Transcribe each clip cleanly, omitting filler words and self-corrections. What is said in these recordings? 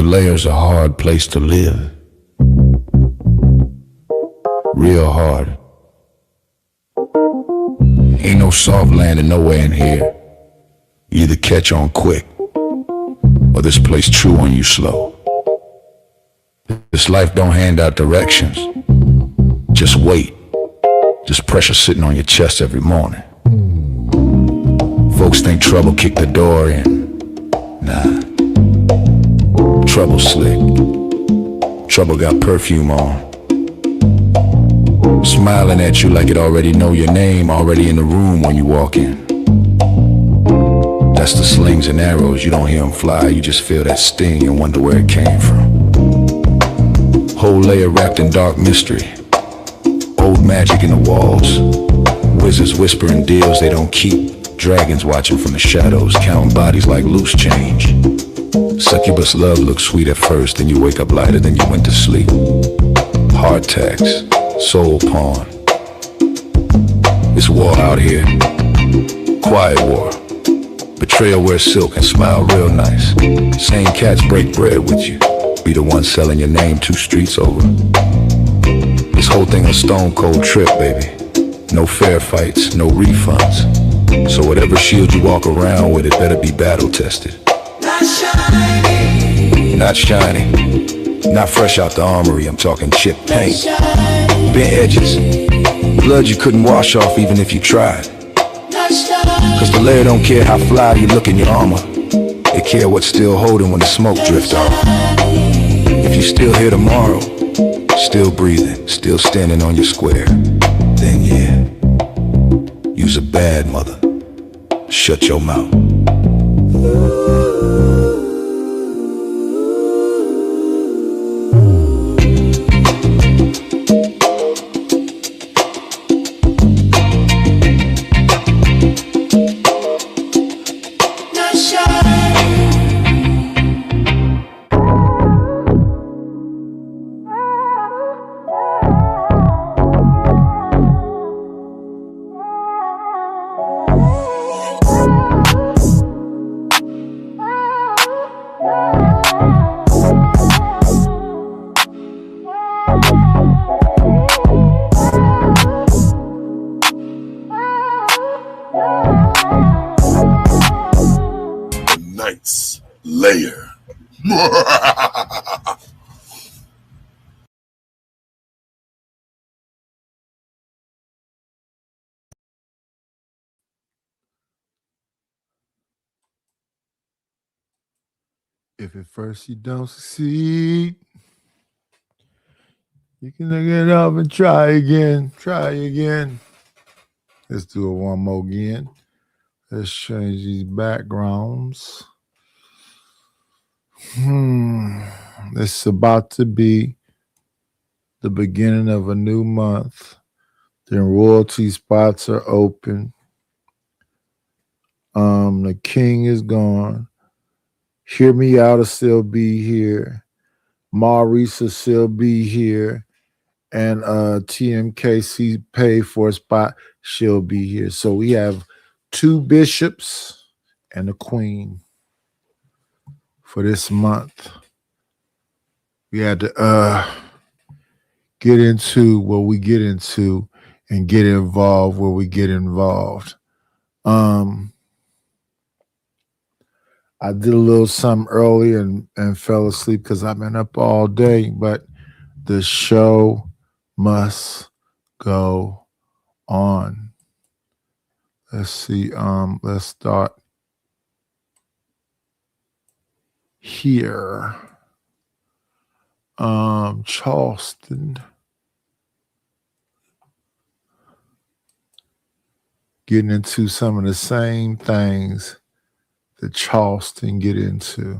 The Layer's a hard place to live. Real hard. Ain't no soft landing nowhere in here. You either catch on quick, or this place chew on you slow. This life don't hand out directions. Just wait. Just pressure sitting on your chest every morning. Folks think trouble kicked the door in. Nah. Trouble slick. Trouble got perfume on. Smiling at you like it already know your name, already in the room when you walk in. That's the slings and arrows, you don't hear them fly, you just feel that sting and wonder where it came from. Whole layer wrapped in dark mystery. Old magic in the walls. Wizards whispering deals they don't keep. Dragons watching from the shadows, counting bodies like loose change. Succubus love looks sweet at first, then you wake up lighter than you went to sleep. Heart tax, soul pawn. It's war out here. Quiet war. Betrayal wears silk and smile real nice. Same cats break bread with you. Be the one selling your name 2 streets over. This whole thing a stone cold trip, baby. No fair fights, no refunds. So whatever shield you walk around with, it better be battle tested. Not shiny. Not shiny. Not fresh out the armory, I'm talking chip paint. Bent edges. Blood you couldn't wash off even if you tried. Cause the Layer don't care how fly you look in your armor. They care what's still holding when the smoke drift off. If you still here tomorrow, still breathing, still standing on your square, then yeah, you's a bad mother. Shut your mouth. Layer. If at first you don't succeed, you can get up and try again. Try again. Let's do it one more again. Let's change these backgrounds. It's about to be the beginning of a new month. Then royalty spots are open. The king is gone. Hear Me Out will still be here. Maurice will still be here. And TMKC pay for a spot, she'll be here. So we have 2 bishops and a queen for this month. We had to get into what we get into and get involved where we get involved. I did a little something early and fell asleep because I've been up all day, but the show must go on. Let's see. Let's start here. Charleston. Getting into some of the same things that Charleston get into.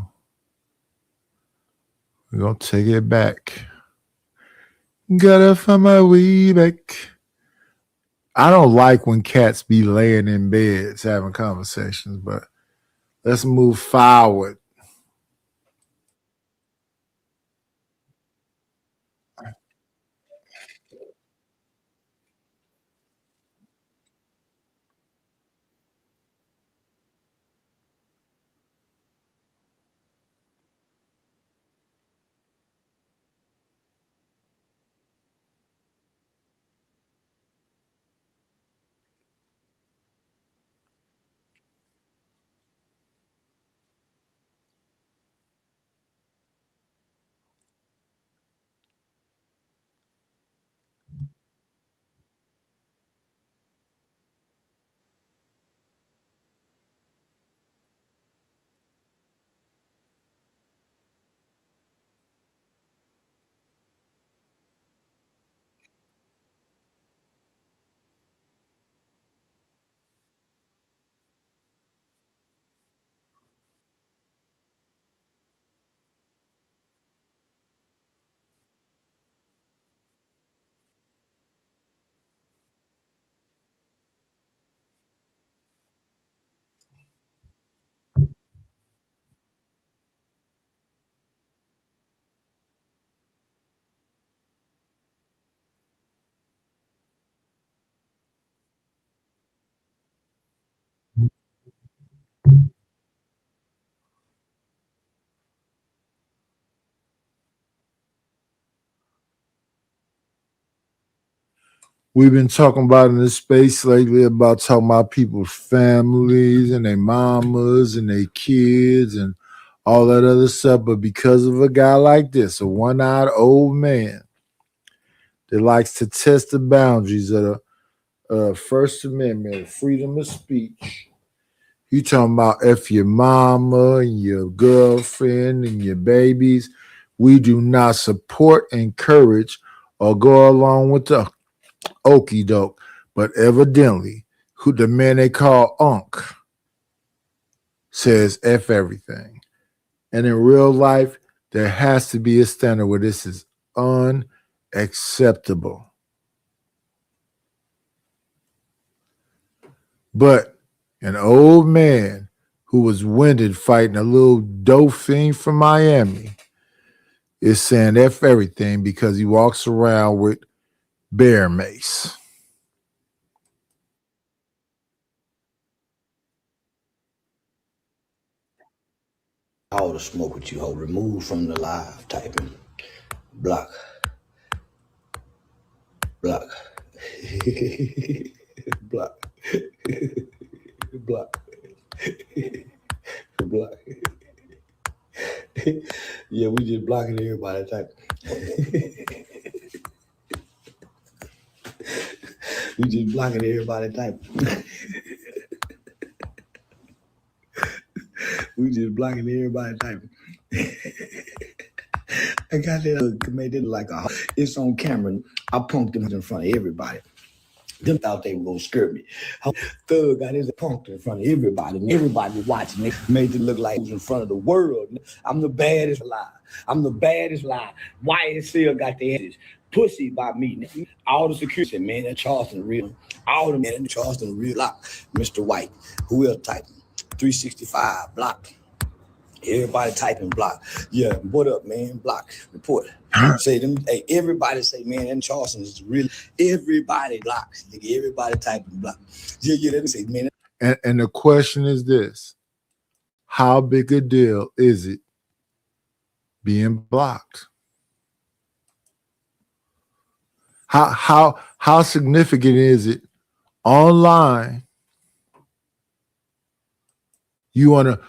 We're going to take it back. Gotta find my way back. I don't like when cats be laying in beds having conversations, but let's move forward. We've been talking about in this space lately about talking about people's families and their mamas and their kids and all that other stuff. But because of a guy like this, a one-eyed old man that likes to test the boundaries of the First Amendment, freedom of speech, you talking about F your mama and your girlfriend and your babies. We do not support, encourage, or go along with the okey doke. But evidently, who the man they call Unc says F everything. And in real life, there has to be a standard where this is unacceptable. But an old man who was winded fighting a little dope fiend from Miami is saying F everything because he walks around with bear mace. All the smoke with you, ho. Remove from the live typing. Block. Block. Block. Block. Block. Yeah, we just blocking everybody typing. We just blocking everybody typing. We just blocking everybody typing. I got that made it like a. It's on camera. I punked them in front of everybody. Them thought they were gonna scare me. Thug got his punked in front of everybody, and everybody was watching. They made it look like he was in front of the world. I'm the baddest alive. I'm the baddest alive. YSL got their asses pussy by me. All the security, man, that Charleston real. All the men in Charleston real. Block. Mr. White. Who else typing? 365 block. Everybody typing block. Yeah, what up, man? Block. Report. Say them. Hey, everybody say, man, in Charleston is really everybody blocks. Nigga, everybody typing block. Yeah. Let me say, man. And the question is this: how big a deal is it being blocked? How significant is it online? You want to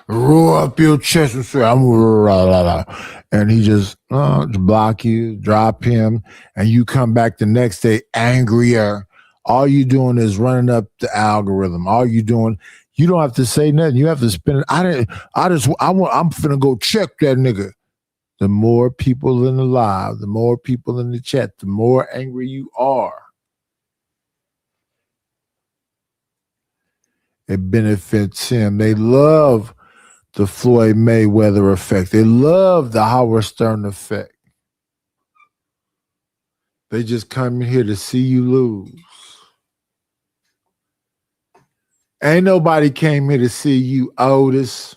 roar up your chest and say, I'm and he just block you, drop him, and you come back the next day angrier. All you doing is running up the algorithm. All you doing, you don't have to say nothing. You have to spin it. I'm finna go check that nigga. The more people in the live, the more people in the chat, the more angry you are. It benefits him. They love the Floyd Mayweather effect. They love the Howard Stern effect. They just come in here to see you lose. Ain't nobody came here to see you, Otis.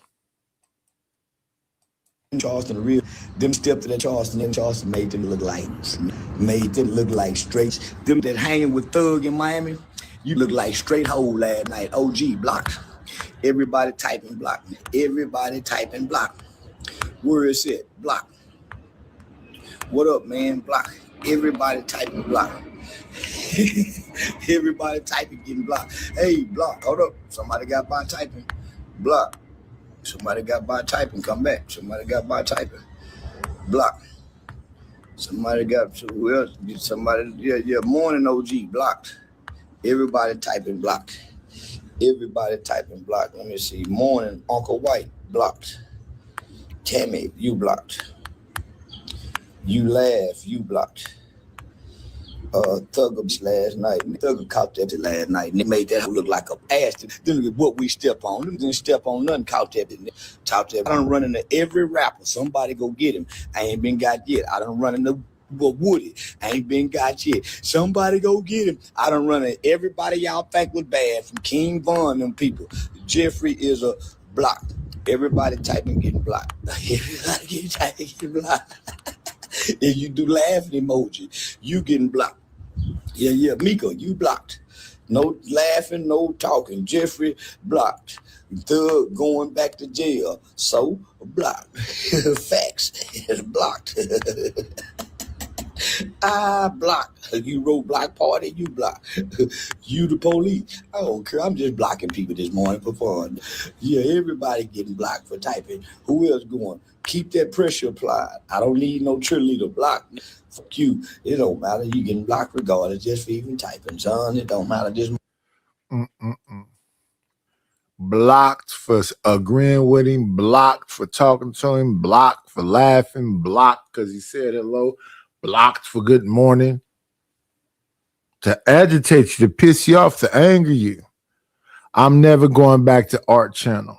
Charleston real. Them stepped to that Charleston, and Charleston made them look like straight. Them that hanging with Thug in Miami, you look like straight hole last night. OG block. Everybody typing block. Everybody typing block. Where is it? Block. What up, man? Block. Everybody typing block. Everybody typing getting blocked. Hey, block. Hold up. Somebody got by typing. Block. Somebody got by typing. Come back. Somebody got by typing. Block. Somebody got who else? Somebody. Yeah. Morning OG blocked. Everybody typing blocked. Everybody typing blocked. Let me see. Morning Uncle White blocked. Tammy, you blocked. You laugh, you blocked. Thugger last night. Thugger caught that last night, and they made that look like a ass. Then look at what we step on. Them didn't step on nothing. Caught that. I done run into every rapper. Somebody go get him. I ain't been got yet. I done run into Woody. I ain't been got yet. Somebody go get him. I done run into everybody y'all think was bad, from King Von, them people. Jeffrey is a block. Everybody typing getting blocked. Everybody getting blocked. If you do laughing emoji, you getting blocked. Yeah, Miko, you blocked. No laughing, no talking. Jeffrey blocked. Thug going back to jail. So blocked. Facts is blocked. I block. You wrote block party, you block. You the police. I don't care. I'm just blocking people this morning for fun. Yeah, everybody getting blocked for typing. Who else going? Keep that pressure applied. I don't need no cheerleader block. Fuck you. It don't matter. You getting blocked regardless just for even typing, son. It don't matter. This blocked for agreeing with him, blocked for talking to him, blocked for laughing, blocked because he said hello, blocked for good morning. To agitate you, to piss you off, to anger you. I'm never going back to Art Channel.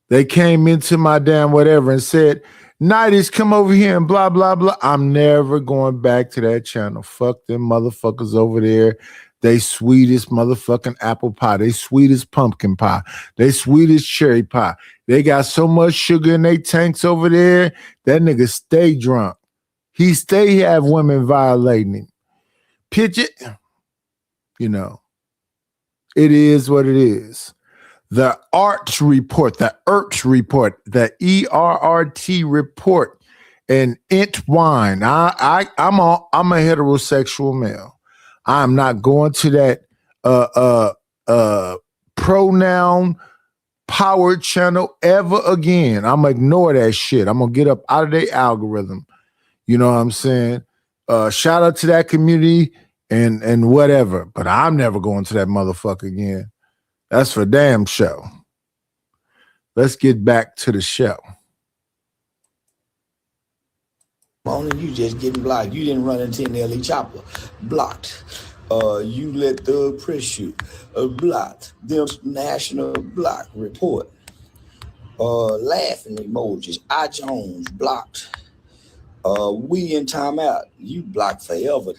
They came into my damn whatever and said, Nighties, come over here and blah, blah, blah. I'm never going back to that channel. Fuck them motherfuckers over there. They sweetest motherfucking apple pie. They sweetest pumpkin pie. They sweetest cherry pie. They got so much sugar in their tanks over there, that nigga stay drunk. He stay have women violating him. Pitch it. You know, it is what it is. The ARTS report, the ERT report, the ERRT report, and entwine. I'm a heterosexual male. I'm not going to that pronoun power channel ever again. I'm gonna ignore that shit. I'm gonna get up out of their algorithm. You know what I'm saying? Shout out to that community and whatever, but I'm never going to that motherfucker again. That's for damn show. Let's get back to the show. morning, you just getting blocked. You didn't run into an LA chopper. Blocked. You let the press you. Blocked. Them national block report. Laughing emojis. I Jones blocked. We in timeout. You blocked forever.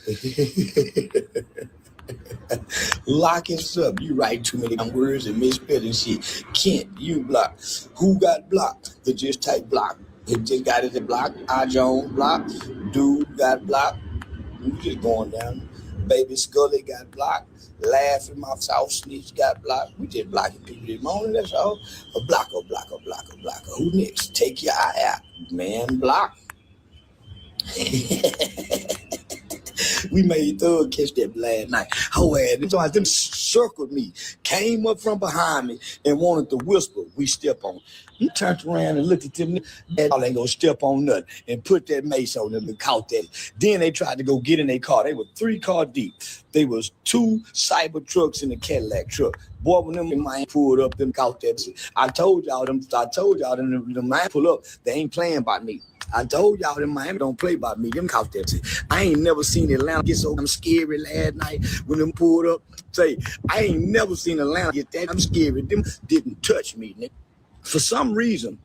Lock us up. You write too many words and misspelling shit. Kent, you blocked. Who got blocked? They just type block. It just got it blocked. I Jones blocked. Dude got blocked. We just going down. Baby Scully got blocked. Laughing my South Snitch got blocked. We just blocking people this morning. That's all. A blocker. Who next? Take your eye out. Man, block. We made Thug catch that last night. Oh, and so them circled me, came up from behind me, and wanted to whisper. We step on. He turned around and looked at them. That all ain't gonna step on nothing, and put that mace on them and caught that. Then they tried to go get in their car. They were 3 cars deep. They was 2 cyber trucks in a Cadillac truck. Boy, when them man pulled up, them caught that. I told y'all them man pull up. They ain't playing about me. I told y'all them Miami don't play by me. Them caught that shit. I ain't never seen Atlanta get so damn scary last night when them pulled up. Say, I ain't never seen Atlanta get that damn scary. Them didn't touch me, nigga. For some reason,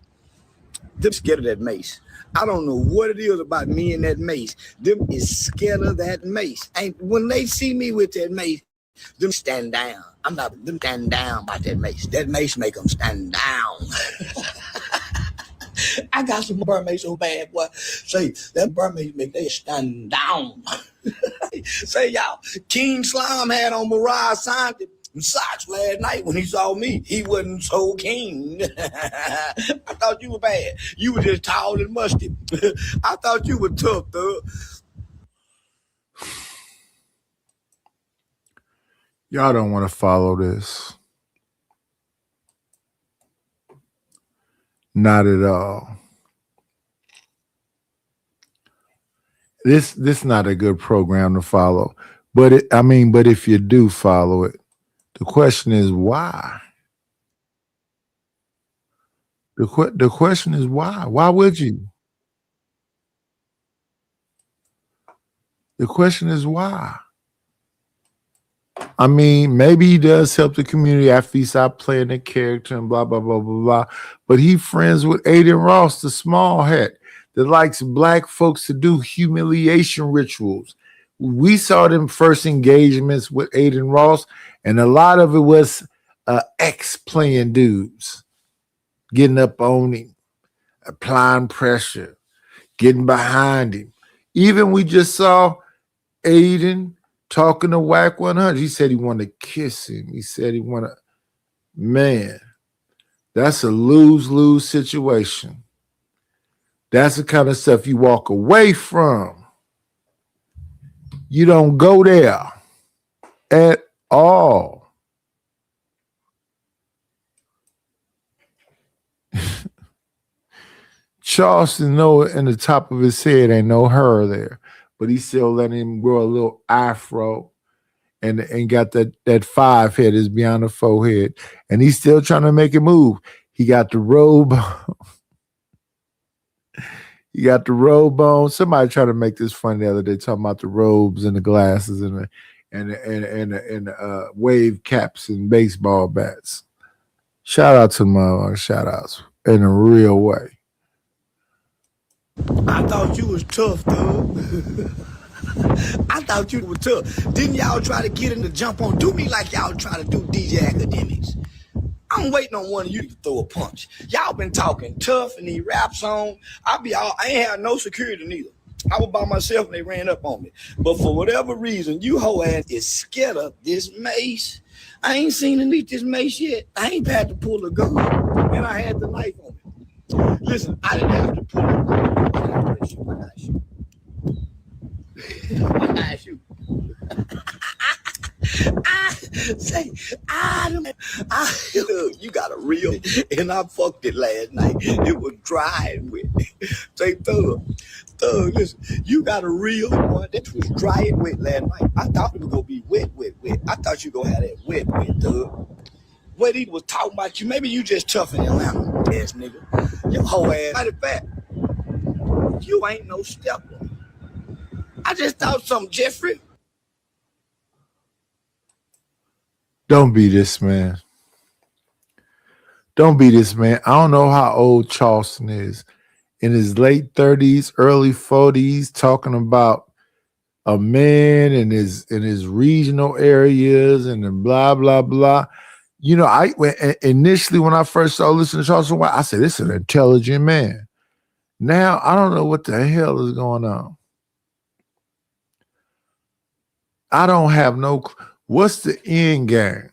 them scared of that mace. I don't know what it is about me and that mace. Them is scared of that mace. And when they see me with that mace, them stand down. I'm not them stand down by that mace. That mace make them stand down. I got some burn mace so bad, boy. Say, that burn mace make they stand down. Say, y'all, King Slime had on Mariah signed socks last night when he saw me. He wasn't so keen. I thought you were bad. You were just tall and musty. I thought you were tough, though. Y'all don't want to follow this. Not at all. This not a good program to follow. But if you do follow it, the question is why? The question is why? Why would you? The question is why? I mean, maybe he does help the community after he stopped playing the character and blah, blah, blah, blah, blah. But he friends with Aiden Ross, the small hat, that likes black folks to do humiliation rituals. We saw them first engagements with Aiden Ross, and a lot of it was ex-playing dudes getting up on him, applying pressure, getting behind him. Even we just saw Aiden talking to Wack 100. He said he wanted to kiss him. He said he wanted, man, that's a lose-lose situation. That's the kind of stuff you walk away from. You don't go there at all. Charleston know in the top of his head ain't no hair there, but he still letting him grow a little afro and got that 5 head is beyond the forehead, and he's still trying to make it move. He got the robe. He got the robe on. Somebody tried to make this funny the other day, talking about the robes and the glasses and the wave caps and baseball bats. Shout out to my shout outs in a real way. I thought you was tough, dude. I thought you were tough. Didn't y'all try to get him to jump on? Do me like y'all try to do DJ Academics. I'm waiting on one of you to throw a punch. Y'all been talking tough in these rap songs. I ain't had no security neither. I was by myself and they ran up on me. But for whatever reason, you hoe ass is scared of this mace. I ain't seen him eat this mace yet. I ain't had to pull the gun. And I had the knife on me. Listen, I didn't have to pull the gun. I got you. Look, you got a real, and I fucked it last night. It was dry and wet. Say, Thug, listen, you got a real one that was dry and wet last night. I thought it was gonna be wet. I thought you gonna have that wet, Thug. What he was talking about you, maybe you just tough in Atlanta, ass nigga. Your whole ass. Matter of fact, you ain't no stepper. I just thought something, Jeffrey. Don't be this man. Don't be this man. I don't know how old Charleston is. In his late 30s, early 40s, talking about a man in his regional areas and then blah, blah, blah. You know, initially when I first started listening to Charleston White, I said, this is an intelligent man. Now, I don't know what the hell is going on. I don't have no clue. What's the end game?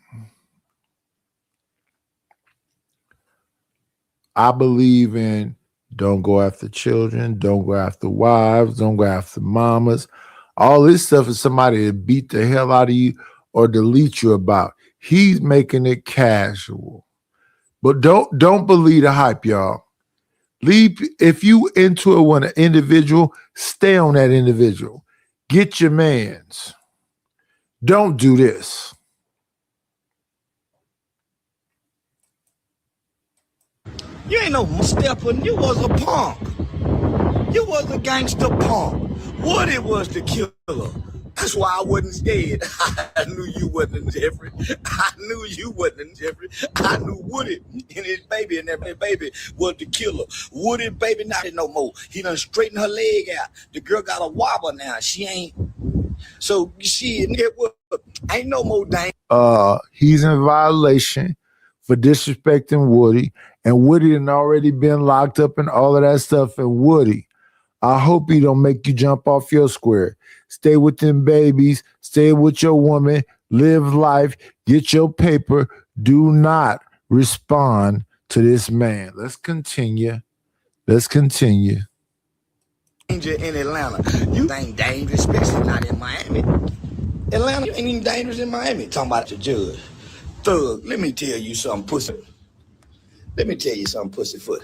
I believe in don't go after children, don't go after wives, don't go after mamas. All this stuff is somebody to beat the hell out of you or delete you about. He's making it casual. But don't believe the hype, y'all. Leave if you into it with an individual, stay on that individual. Get your mans. Don't do this. You ain't no stepper. You was a punk. You was a gangster punk. Woody was the killer. That's why I wasn't scared. I knew you wasn't Jeffrey. I knew you wasn't Jeffrey. I knew Woody and his baby, and that baby was the killer. Woody baby not no more. He done straightened her leg out. The girl got a wobble now. She ain't. So she ain't no more dang. He's in violation for disrespecting Woody, and Woody had already been locked up and all of that stuff. And Woody, I hope he don't make you jump off your square. Stay with them babies. Stay with your woman. Live life. Get your paper. Do not respond to this man. Let's continue. Danger in Atlanta. You ain't dangerous, especially not in Miami. Atlanta, you ain't even dangerous in Miami. Talking about the judge. Thug, let me tell you something, pussy. Let me tell you something, pussyfoot.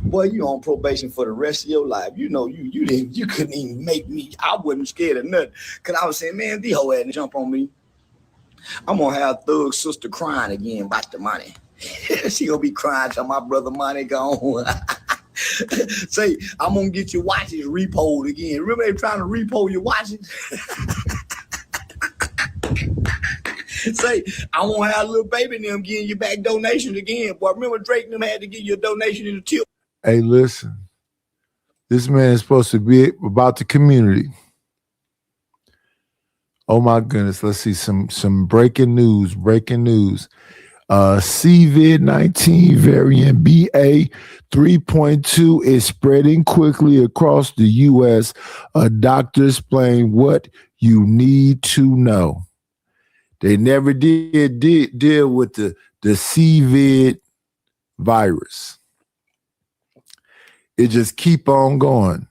Boy, you on probation for the rest of your life. You know, you couldn't even make me. I wasn't scared of nothing. Cause I was saying, man, these hoe had to jump on me. I'm gonna have Thug's sister crying again about the money. She gonna be crying till my brother money gone. Say, I'm gonna get your watches repoed again. Remember they trying to repo your watches? Say, I won't have a little baby and them getting you back donations again. Boy, remember Drake and them had to give you a donation in the tip. Hey, listen. This man is supposed to be about the community. Oh my goodness. Let's see some breaking news. COVID-19 variant BA 3.2 is spreading quickly across the U.S. A doctor explained what you need to know. They never did deal with the COVID virus. It just keep on going.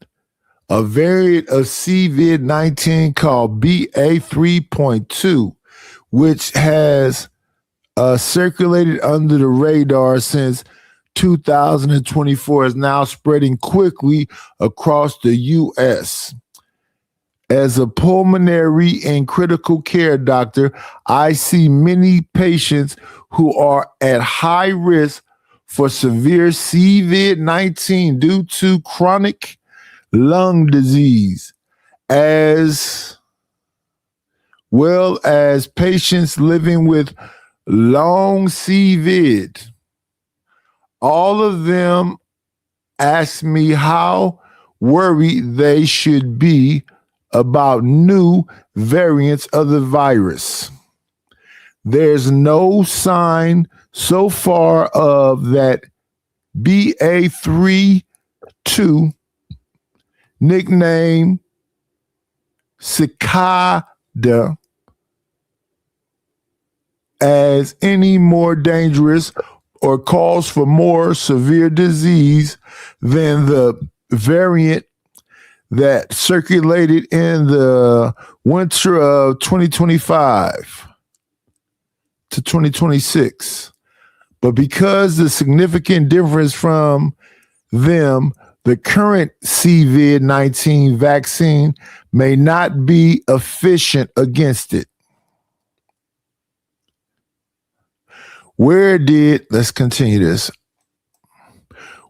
A variant of COVID-19 called BA3.2, which has circulated under the radar since 2024, is now spreading quickly across the U.S. As a pulmonary and critical care doctor, I see many patients who are at high risk for severe COVID-19 due to chronic lung disease, as well as patients living with long COVID. All of them ask me how worried they should be about new variants of the virus. There's no sign so far of that BA3.2, nicknamed cicada, as any more dangerous or cause for more severe disease than the variant that circulated in the winter of 2025 to 2026. But because the significant difference from them, the current COVID-19 vaccine may not be efficient against it. Let's continue this.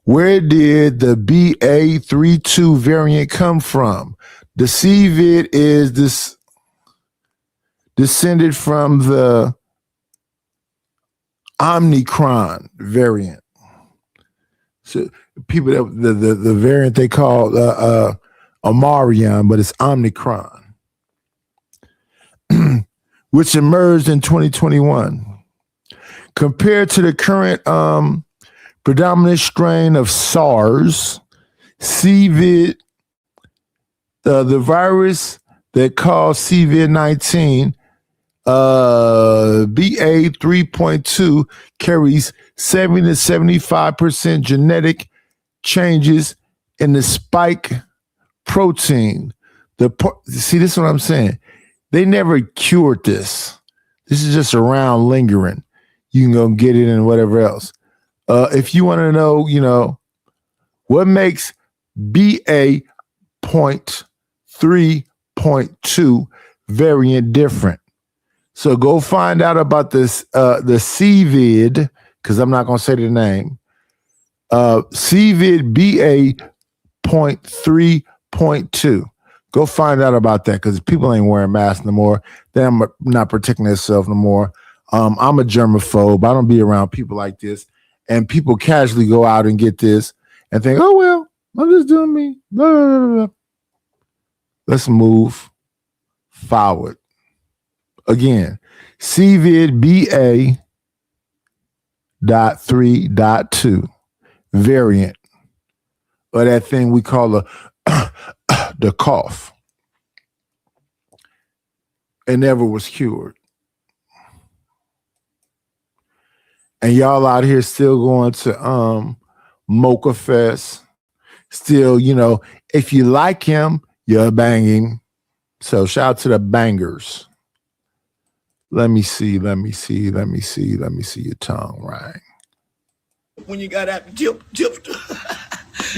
Where did the BA3.2 variant come from? The COVID is descended from the Omicron variant. So people that the variant they call Omarion, but it's Omicron, which emerged in 2021. Compared to the current predominant strain of SARS, COVID, the virus that caused COVID-19, BA3.2 carries 70 to 75% genetic changes in the spike protein. See, this is what I'm saying. They never cured this. This is just around lingering. You can go get it and whatever else. If you want to know, what makes BA.3.2 variant different. So go find out about this, the COVID, because I'm not going to say the name. COVID BA.3.2. Go find out about that, because people ain't wearing masks no more. They're not protecting themselves no more. I'm a germaphobe. I don't be around people like this. And people casually go out and get this and think, oh, well, I'm just doing me. Blah, blah, blah, blah. Let's move forward. Again, COVID BA.3.2 variant, or that thing we call the cough. It never was cured. And y'all out here still going to Mocha Fest. Still, if you like him, you're banging. So shout out to the bangers. Let me see your tongue, right? When you got that tip,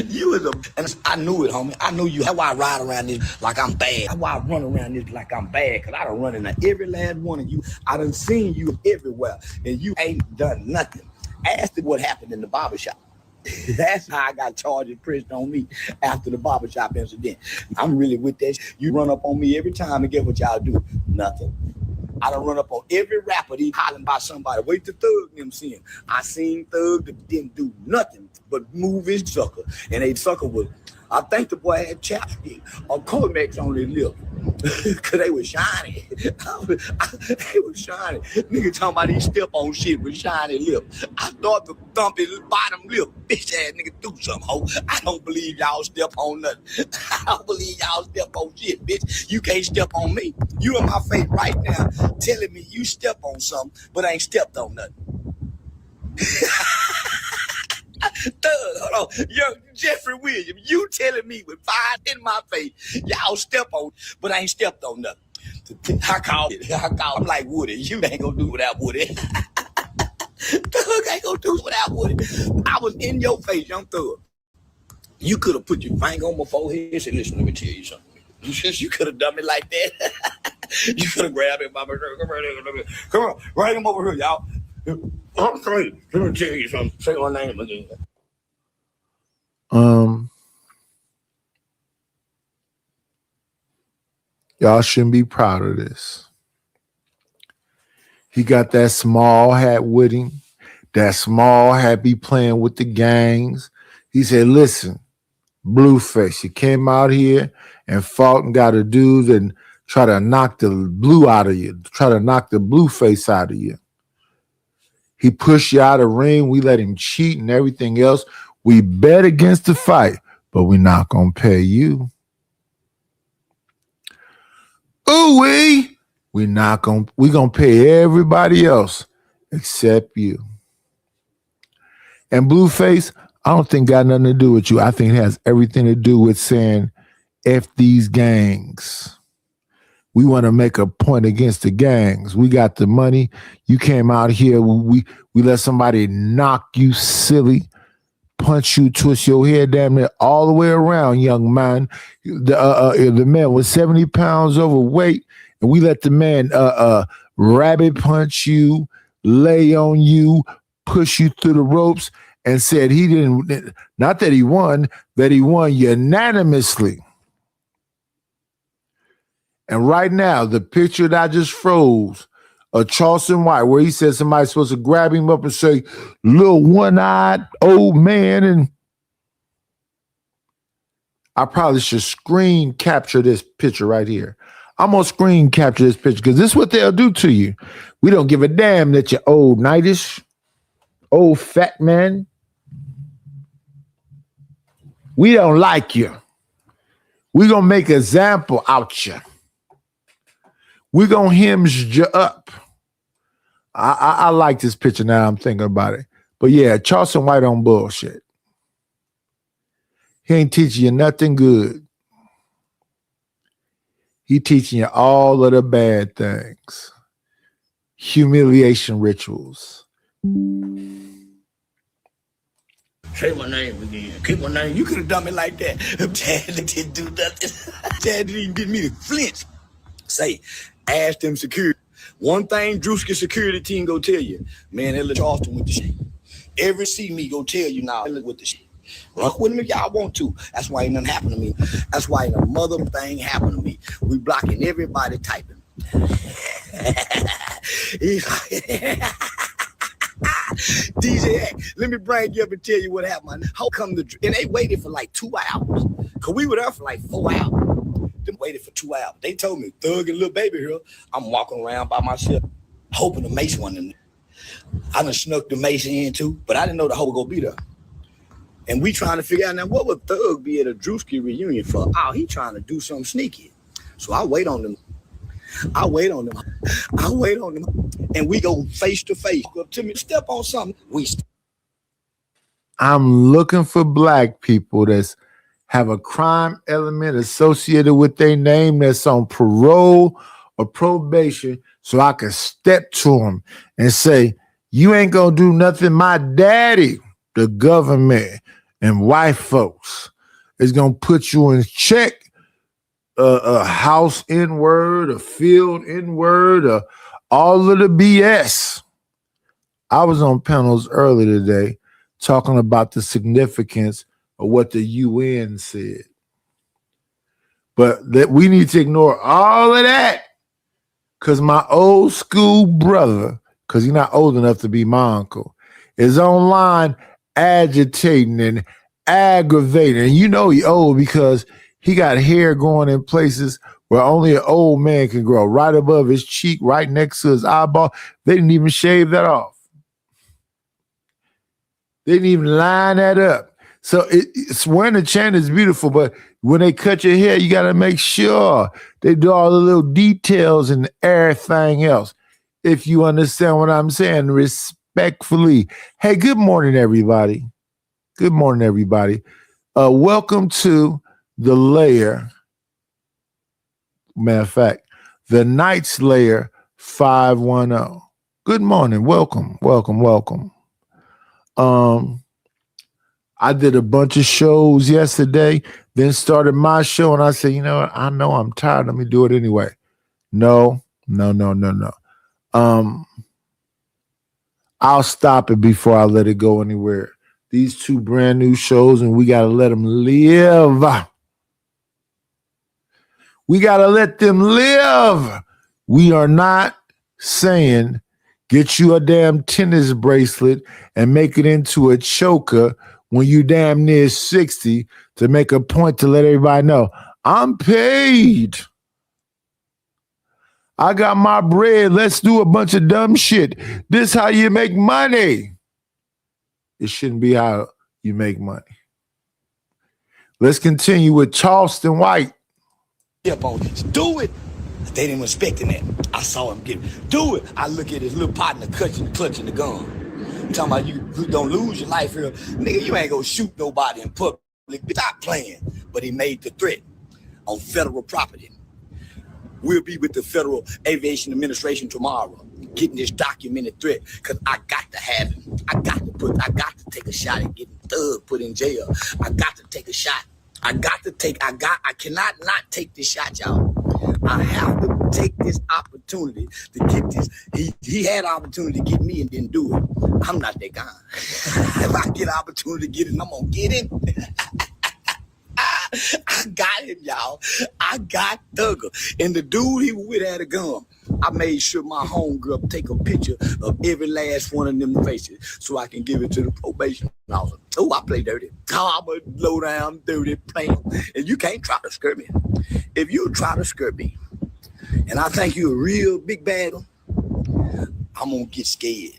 you was and I knew it, homie. I knew you. That's why I ride around this like I'm bad. That's why I run around this like I'm bad, because I done run into every last one of you. I done seen you everywhere, and you ain't done nothing. Ask me what happened in the barbershop. That's how I got charged and pressed on me after the barbershop incident. I'm really with that. You run up on me every time and get what y'all do. Nothing. I done run up on every rapper he hollering about somebody. Wait till Thug them see him. I seen Thug that didn't do nothing but move his sucker. And a sucker was, I think the boy had chapstick or Comex on his lip. Cause they was shiny. They was shiny. Nigga talking about he step on shit with shiny lip. I thought to thump his bottom lip. Bitch ass nigga do something, ho. I don't believe y'all step on nothing. I don't believe y'all step on shit, bitch. You can't step on me. You in my face right now telling me you step on something, but ain't stepped on nothing. Thug, hold on. Young Jeffrey Williams, you telling me with 5 in my face, y'all step on, but I ain't stepped on nothing. I call it. I'm like Woody. You ain't gonna do without Woody. Thug ain't gonna do without Woody. I was in your face, young Thug. You could have put your finger on my forehead and said, listen, let me tell you something. You could have done me like that. You could have grabbed it by my shirt. Come on, bring him over here, y'all. I'm straight. Let me tell you something. Say my name again. Y'all shouldn't be proud of this. He got that small hat with him. That small hat be playing with the gangs. He said, listen, Blueface, you came out here and fought and got a dude and try to knock the blue out of you, try to knock the blue face out of you. He pushed you out of the ring. We let him cheat and everything else. We bet against the fight, but we're not going to pay you. Ooh, we're going to pay everybody else except you. And Blueface, I don't think got nothing to do with you. I think it has everything to do with saying, F these gangs. We want to make a point against the gangs. We got the money. You came out here. We let somebody knock you silly, punch you, twist your head damn near all the way around, young man. The man was 70 pounds overweight, and we let the man rabbit punch you, lay on you, push you through the ropes, and said he didn't, not that he won, that he won unanimously. And right now, the picture that I just froze of Charleston White, where he said somebody's supposed to grab him up and say, little one-eyed old man, and I probably should screen capture this picture right here. I'm going to screen capture this picture because this is what they'll do to you. We don't give a damn that you're old nightish, old fat man. We don't like you. We're going to make an example out you. We're going to hinge you up. I like this picture now I'm thinking about it. But yeah, Charleston White on bullshit. He ain't teaching you nothing good. He teaching you all of the bad things. Humiliation rituals. Say my name again. Keep my name. You could have done me like that. Chad didn't do nothing. Chad didn't even get me to flinch. Say, ask them security. One thing Drewski security team go tell you, man, they let Charleston with the shit. Every see me go tell you now with the shit. Rock with me if y'all want to. That's why ain't nothing happen to me. That's why ain't a mother thing happen to me. We blocking everybody typing. DJ, let me bring you up and tell you what happened. How come and they waited for like 2 hours. Cause we were there for like 4 hours. Them waited for 2 hours. They told me, Thug and Lil Baby here. I'm walking around by myself, hoping the Mace one in there. I done snuck the Mace in too, but I didn't know the hoe would go be there. And we trying to figure out now what would Thug be at a Drewski reunion for? Oh, he trying to do something sneaky. So I wait on them. And we go face to face. Go up to me, step on something. I'm looking for black people that's have a crime element associated with their name that's on parole or probation, so I can step to them and say, you ain't gonna do nothing. My daddy, the government and white folks, is gonna put you in check. A house N-word, a field N-word, all of the BS. I was on panels earlier today talking about the significance of what the UN said. But that we need to ignore all of that because my old school brother, because he's not old enough to be my uncle, is online agitating and aggravating. And you know he old because he got hair growing in places where only an old man can grow, right above his cheek, right next to his eyeball. They didn't even shave that off. They didn't even line that up. So it's wearing a chain is beautiful, but when they cut your hair, you got to make sure they do all the little details and everything else. If you understand what I'm saying, respectfully. Hey, good morning, everybody. Good morning, everybody. Welcome to the Layer. Matter of fact, the Night's Layer 510. Good morning. Welcome. I did a bunch of shows yesterday, then started my show, and I said, you know what? I know I'm tired. Let me do it anyway. No. I'll stop it before I let it go anywhere. These two brand new shows, and we got to let them live. We got to let them live. We are not saying get you a damn tennis bracelet and make it into a choker when you damn near 60 to make a point to let everybody know I'm paid. I got my bread. Let's do a bunch of dumb shit. This how you make money. It shouldn't be how you make money. Let's continue with Charleston White. Up on this. Do it. They didn't expecting that. I saw him get it. Do it. I look at his little partner clutching the gun. Talking about you don't lose your life here. Nigga, you ain't gonna shoot nobody in public. Stop playing. But he made the threat on federal property. We'll be with the Federal Aviation Administration tomorrow, getting this documented threat, because I got to have him. I got to take a shot at getting Thug put in jail. I got to take a shot. I cannot not take this shot, y'all. I have to take this opportunity to get this. He had opportunity to get me and didn't do it. I'm not that guy. If I get opportunity to get it, I'm gonna get it. I got him, y'all. I got Thugger. And the dude he was with had a gun. I made sure my homegirl take a picture of every last one of them faces so I can give it to the probation officer. Oh, I play dirty. Oh, I'm a low down, dirty player. And you can't try to skirt me. If you try to skirt me, and I think you a real big bad one, I'm going to get scared.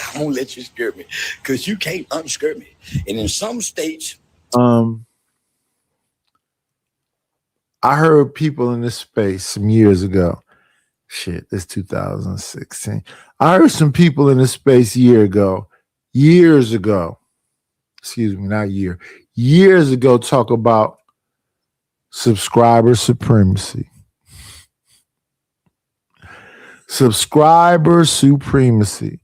I'm going to let you skirt me because you can't unskirt me. And in some states... I heard people in this space some years ago. Shit, this 2016. I heard some people in this space years ago. Excuse me, not year. Years ago talk about subscriber supremacy. Subscriber supremacy.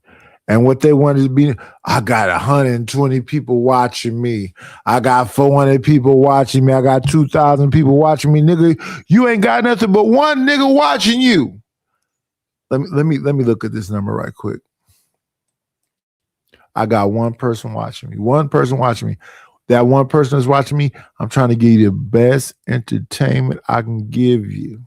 And what they wanted to be, I got 120 people watching me. I got 400 people watching me. I got 2,000 people watching me. Nigga, you ain't got nothing but one nigga watching you. Let me look at this number right quick. I got one person watching me. One person watching me. That one person that's watching me, I'm trying to give you the best entertainment I can give you.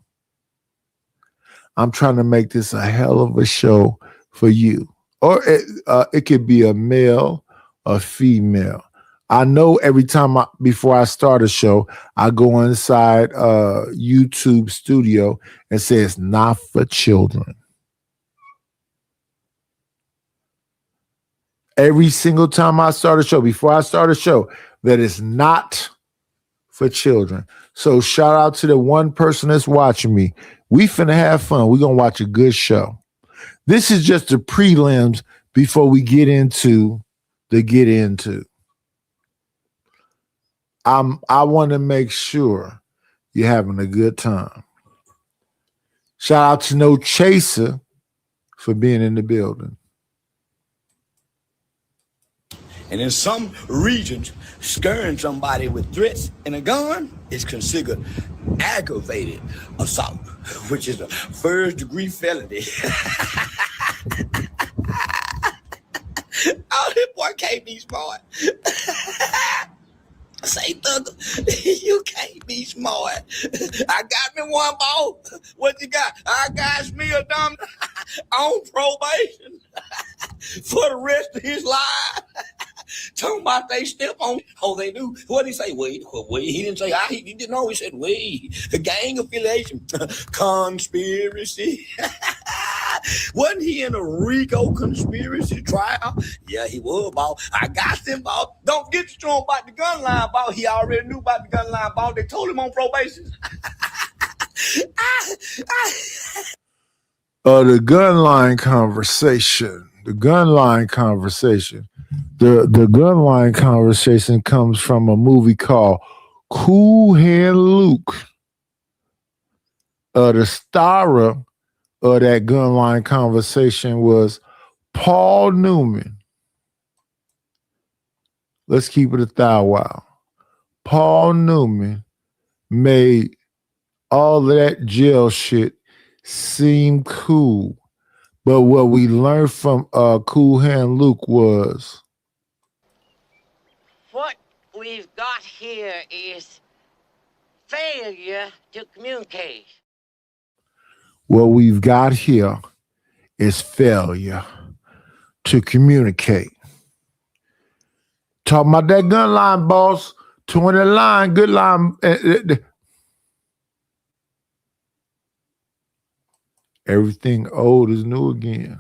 I'm trying to make this a hell of a show for you. Or it could be a male or female. I know every time before I start a show, I go inside YouTube studio and say it's not for children. Every single time I start a show, before I start a show, that is not for children. So shout out to the one person that's watching me. We finna have fun. We're gonna watch a good show. This is just the prelims before we get into the get into. I want to make sure you're having a good time. Shout out to No Chaser for being in the building. And in some regions, scaring somebody with threats and a gun is considered aggravated assault, which is a first-degree felony. Oh, this boy can't be smart. Say, Thugger, you can't be smart. I got me one ball. What you got? I got me a dumb on probation for the rest of his life. Talking about they step on. Oh, they do. What did he say? Wait. He didn't say he didn't know. He said, wait. The gang affiliation. Conspiracy. Wasn't he in a RICO conspiracy trial? Yeah, he was, ball. I got him, ball. Don't get strong about the gun line, ball. He already knew about the gun line, ball. They told him on probation. The gun line conversation. The gun line conversation comes from a movie called Cool Hand Luke. The starrer of that gun line conversation was Paul Newman. Let's keep it a thou wow. Paul Newman made all that jail shit seem cool. But what we learned from Cool Hand Luke was what we've got here is failure to communicate. What we've got here is failure to communicate. Talking about that gun line, boss. 20 line, good line. Everything old is new again.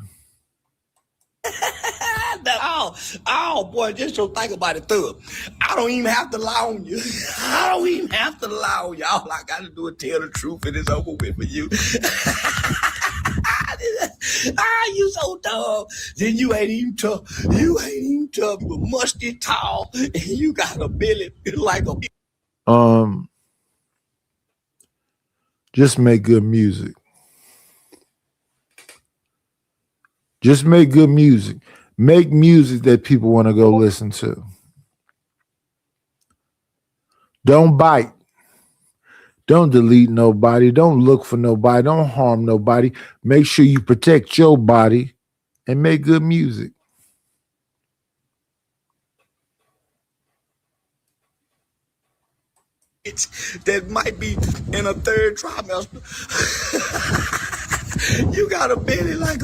Oh, boy, just don't think about it, Thug. I don't even have to lie on you. I don't even have to lie on you. All I got to do is tell the truth and it's over with for you. You so dumb. Then you ain't even tough. You ain't even tough. You musty tall. And you got a belly like a... Just make good music. Just make good music. Make music that people want to go listen to. Don't bite. Don't delete nobody. Don't look for nobody. Don't harm nobody. Make sure you protect your body and make good music. That might be in a third trimester. You got a belly like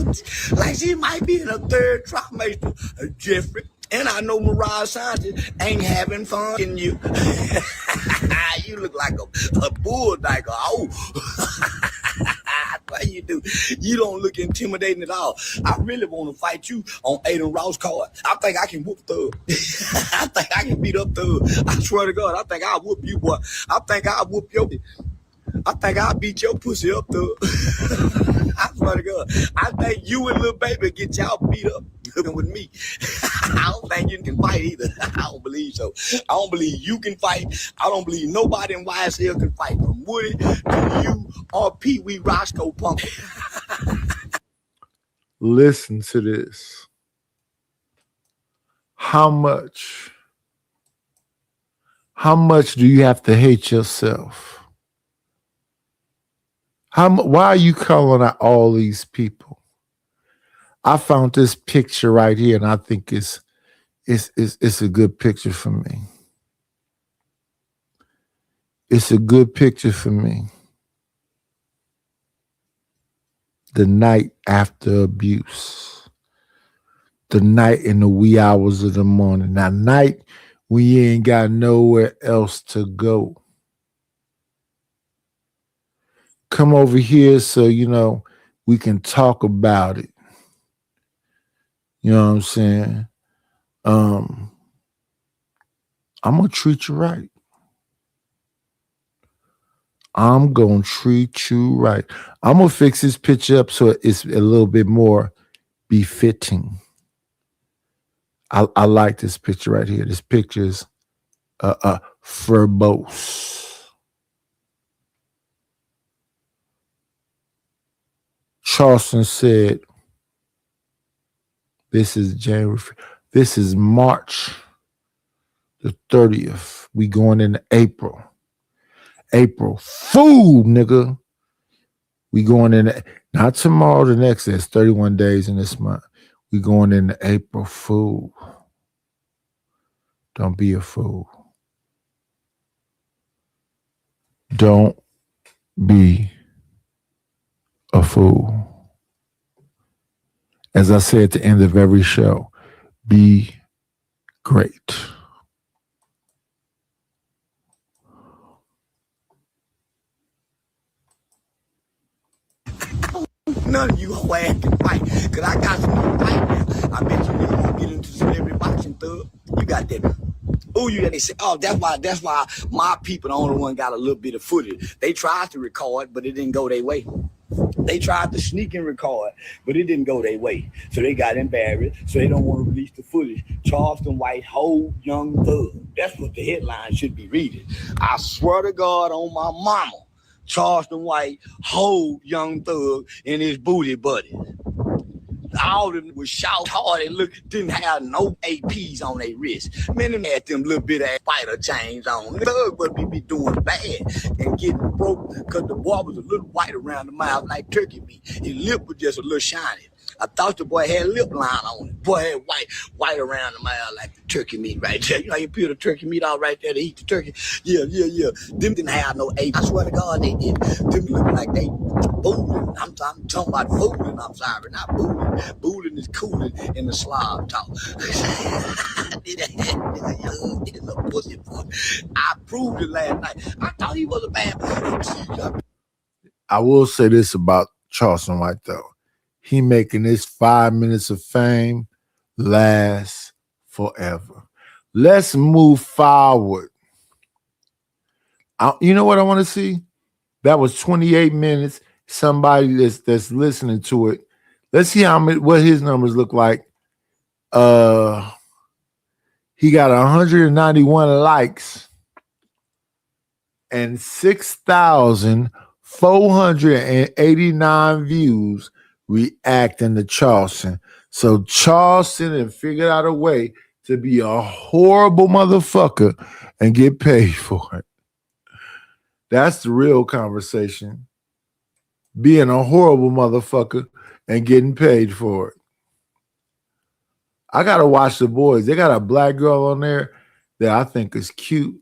she might be in a third trimester, Jeffrey. And I know Mariah Sanchez ain't having fun in you. You look like a bull dyker. Oh, what you do? You don't look intimidating at all. I really want to fight you on Aiden Ross card. I think I can whoop Thug. I think I can beat up Thug. I swear to God, I think I'll whoop you, boy. I think I'll whoop your... I think I'll beat your pussy up, Thug. I swear to God. I think you and little baby get y'all beat up with me. I don't think you can fight either. I don't believe so. I don't believe you can fight. I don't believe nobody in YSL can fight. From Woody to you or Pee Wee Roscoe Pump. Listen to this. How much do you have to hate yourself? Why are you calling out all these people? I found this picture right here, and I think it's a good picture for me. It's a good picture for me. The night after abuse. The night in the wee hours of the morning. That night when you ain't got nowhere else to go. Come over here so, we can talk about it. You know what I'm saying? I'm going to treat you right. I'm going to treat you right. I'm going to fix this picture up so it's a little bit more befitting. I like this picture right here. This picture is verbose. Charleston said, this is March the 30th. We going into April. April Fool, nigga. We going in, not tomorrow, the next, there's 31 days in this month. We going into April Fool. Don't be a fool. Don't be a fool. As I say at the end of every show, be great. None of you whole ass can fight. Cause I got some more fight now. I bet you niggas won't get into celebrity boxing, Thug. You got that. Oh, they say, oh, that's why my people, the only one got a little bit of footage. They tried to record, but it didn't go their way. They tried to sneak and record, but it didn't go their way. So they got embarrassed. So they don't want to release the footage. Charleston White, hold young thug. That's what the headline should be reading. I swear to God on my mama, Charleston White, hold young thug in his booty buddy. All of them was shout hard and look, didn't have no APs on their wrist. Man, them had them little bit of spider chains on. Thug would be doing bad and getting broke because the boy was a little white around the mouth like turkey meat. His lip was just a little shiny. I thought the boy had lip line on it. Boy had white around the mouth like the turkey meat right there. You know, you peel the turkey meat out right there to eat the turkey. Yeah. Them didn't have no AP. I swear to God they did. Them look like they fooling. I'm talking about fooling. I'm sorry, not booling. Booling is cooling in the Slav talk. I proved it last night. I thought he was a bad boy. I will say this about Charleston White though. He making this 5 minutes of fame last forever. Let's move forward. You know what I want to see? That was 28 minutes. Somebody that's listening to it. Let's see what his numbers look like. He got 191 likes and 6,489 views reacting to Charleston. So Charleston had figured out a way to be a horrible motherfucker and get paid for it. That's the real conversation. Being a horrible motherfucker and getting paid for it. I gotta watch The Boys. They got a black girl on there that I think is cute,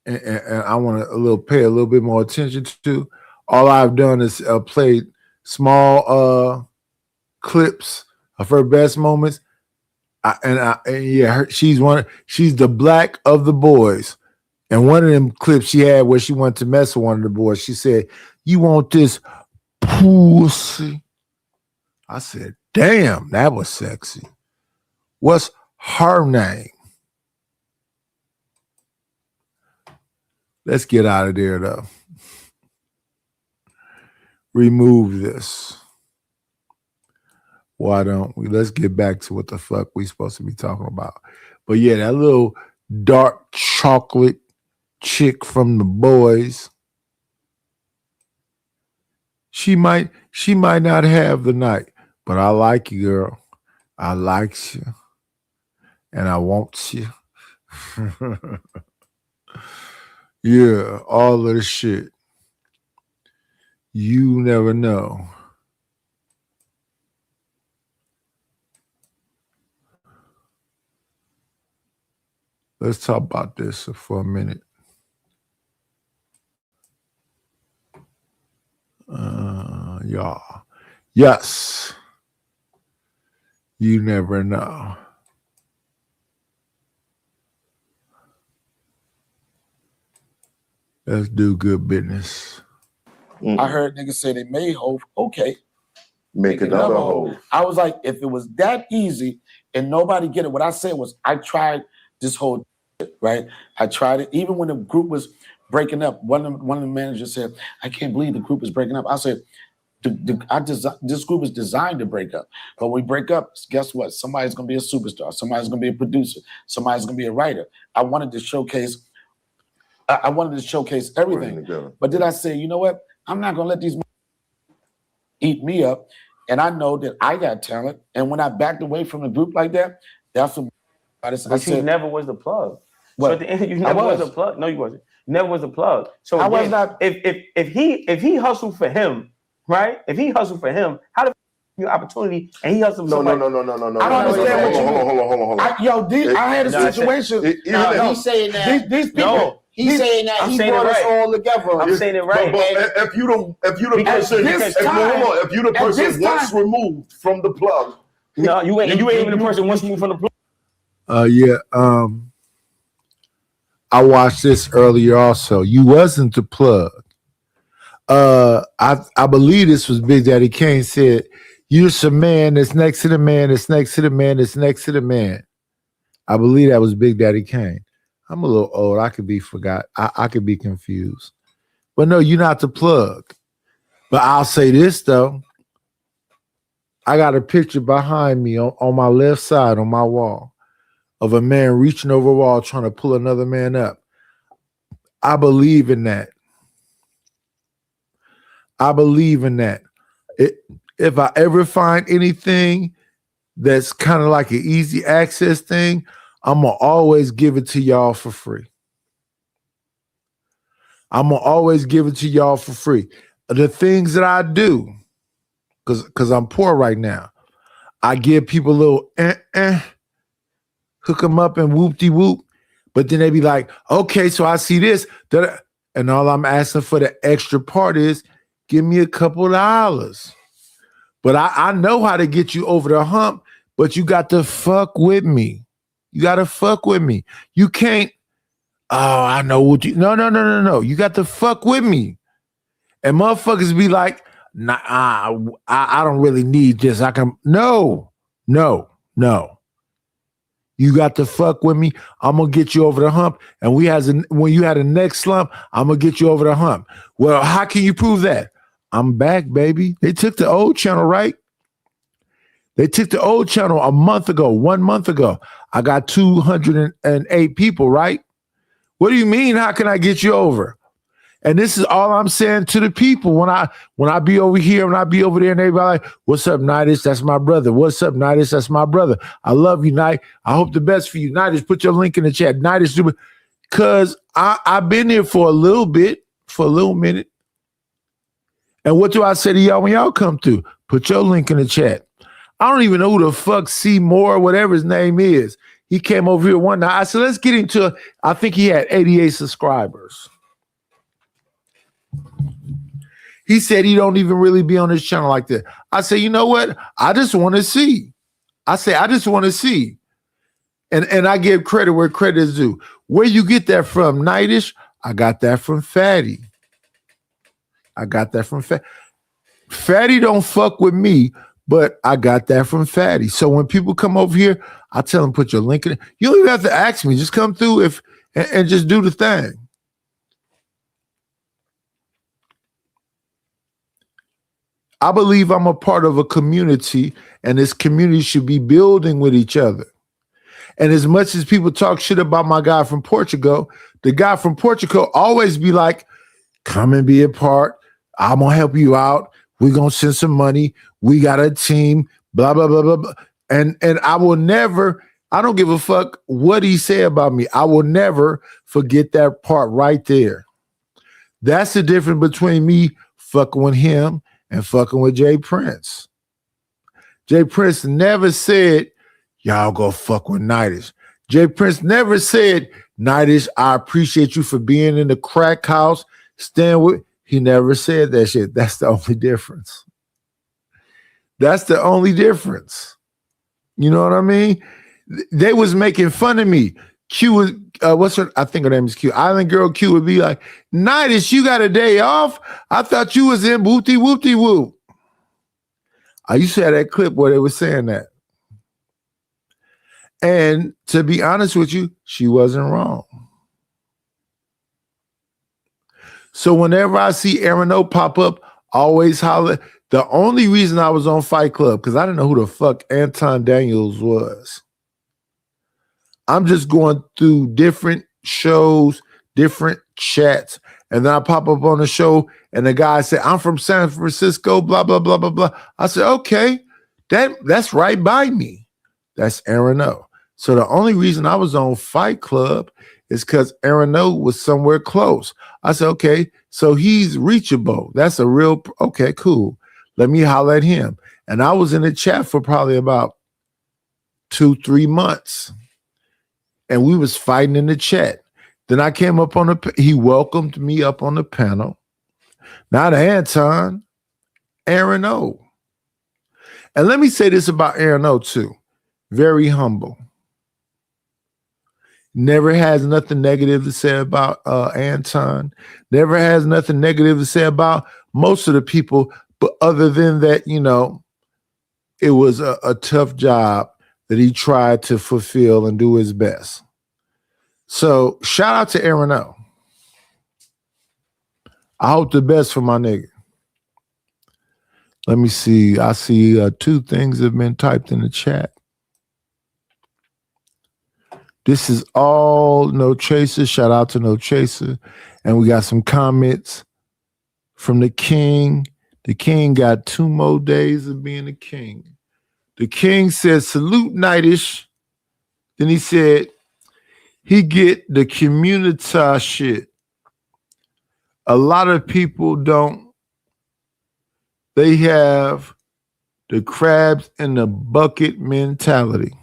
and I want to pay a little bit more attention to. All I've done is played small clips of her best moments, she's the black of the boys. And one of them clips she had where she went to mess with one of the boys, she said, "You want this pussy?" I said, "Damn, that was sexy." What's her name? Let's get out of there though. Remove this. Why don't we? Let's get back to what the fuck we supposed to be talking about. But yeah, that little dark chocolate chick from The Boys. She might not have the night, but I like you, girl. I like you. And I want you. Yeah, all of the shit. You never know. Let's talk about this for a minute. Y'all. Yes. You never know. Let's do good business. I heard niggas say they made Hov. Okay. Make another Hov. I was like, if it was that easy and nobody get it, what I said was I tried this whole shit, right? I tried it. Even when the group was breaking up, one of the managers said, "I can't believe the group is breaking up." I said, this group is designed to break up. But when we break up, guess what? Somebody's going to be a superstar. Somebody's going to be a producer. Somebody's going to be a writer. I wanted to showcase everything. But then I said, you know what? I'm not going to let these eat me up. And I know that I got talent. And when I backed away from the group like that, that's what I said. You never was the plug. What? So at the end, you never was a plug. No, you wasn't. You never was a plug. So I was not. If he hustled for him, right? If he hustled for him, how the your opportunity and he hustled for somebody? No. I don't understand what you mean. Hold on. I had a situation. He's saying that. These people. No. He's saying that he brought us all together. I'm saying it right. But if you the person once removed from the plug. No, you ain't even the person once removed from the plug. I watched this earlier also. You wasn't the plug. I believe this was Big Daddy Kane said, "You're some man that's next to the man, that's next to the man, that's next to the man." I believe that was Big Daddy Kane. I'm a little old. I could be forgot. I could be confused. But no, you're not the plug. But I'll say this though. I got a picture behind me on my left side on my wall of a man reaching over a wall trying to pull another man up. I believe in that. I believe in that. If I ever find anything that's kind of like an easy access thing, I'm going to always give it to y'all for free. I'm going to always give it to y'all for free. The things that I do, because I'm poor right now, I give people a little hook them up and whoop-de-whoop, but then they be like, okay, so I see this, and all I'm asking for the extra part is, give me a couple of dollars. But I know how to get you over the hump, but you got to fuck with me. You got to fuck with me. You can't, oh, I know what you, no. You got to fuck with me. And motherfuckers be like, nah, I don't really need this. I can, no. You got to fuck with me. I'm going to get you over the hump. And when you had a neck slump, I'm going to get you over the hump. Well, how can you prove that? I'm back, baby. They took the old channel, right? They took the old channel 1 month ago. I got 208 people, right? What do you mean? How can I get you over? And this is all I'm saying to the people when I be over here, when I be over there, and everybody like, what's up, Nidus? That's my brother. What's up, Nidus? That's my brother. I love you, Nidus. I hope the best for you. Nidus, put your link in the chat. Nidus, because I've been here for a little minute. And what do I say to y'all when y'all come through? Put your link in the chat. I don't even know who the fuck Seymour, whatever his name is. He came over here one night. I said, let's get into, I think he had 88 subscribers. He said he don't even really be on his channel like that. I said, you know what? I just want to see. I just want to see. And I give credit where credit is due. Where you get that from, Nightish? I got that from Fatty. Fatty don't fuck with me, but I got that from Fatty. So when people come over here, I tell them, put your link in it. You don't even have to ask me. Just come through and just do the thing. I believe I'm a part of a community, and this community should be building with each other. And as much as people talk shit about my guy from Portugal, the guy from Portugal always be like, come and be a part. I'm going to help you out. We're going to send some money. We got a team, blah, blah, blah, blah, blah. And I will never, I don't give a fuck what he said about me. I will never forget that part right there. That's the difference between me fucking with him and fucking with Jay Prince. Jay Prince never said, y'all go fuck with Nightish. Jay Prince never said, Nightish, I appreciate you for being in the crack house, staying with. He never said that shit. That's the only difference. That's the only difference. You know what I mean? They was making fun of me. Q was, what's her? I think her name is Q. Island Girl Q would be like, Nightish, you got a day off? I thought you was in Booty Whoopty Whoop. I used to have that clip where they were saying that. And to be honest with you, she wasn't wrong. So whenever I see Aaron O pop up, always holler. The only reason I was on Fight Club, because I didn't know who the fuck Anton Daniels was. I'm just going through different shows, different chats, and then I pop up on the show, and the guy said, I'm from San Francisco, blah, blah, blah, blah, blah. I said, okay, that's right by me. That's Aaron O. So the only reason I was on Fight Club is because Aaron O was somewhere close. I said, okay, so he's reachable. That's a real, okay, cool. Let me holler at him. And I was in the chat for probably about 2-3 months. And we was fighting in the chat. Then I came up on he welcomed me up on the panel. Not Anton, Aaron O. And let me say this about Aaron O too. Very humble. Never has nothing negative to say about Anton. Never has nothing negative to say about most of the people. But other than that, you know, it was a tough job that he tried to fulfill and do his best. So shout out to Aaron O. I hope the best for my nigga. Let me see. I see 2 things have been typed in the chat. This is all No Chaser. Shout out to No Chaser. And we got some comments from the King. The King got 2 more days of being the king. The King said, salute Nightish. Then he said, he get the community shit. A lot of people don't. They have the crabs in the bucket mentality.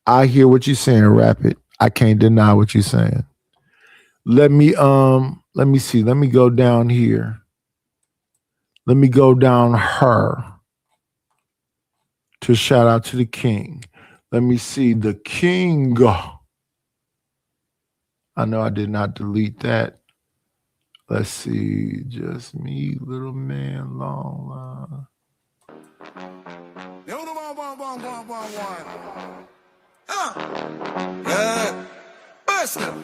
I hear what you're saying, Rapid. I can't deny what you're saying. Let me see. Let me go down here. Let me go down her to shout out to the King. Let me see the King. I know I did not delete that. Let's see. Just me, little man, long Yeah. Personal.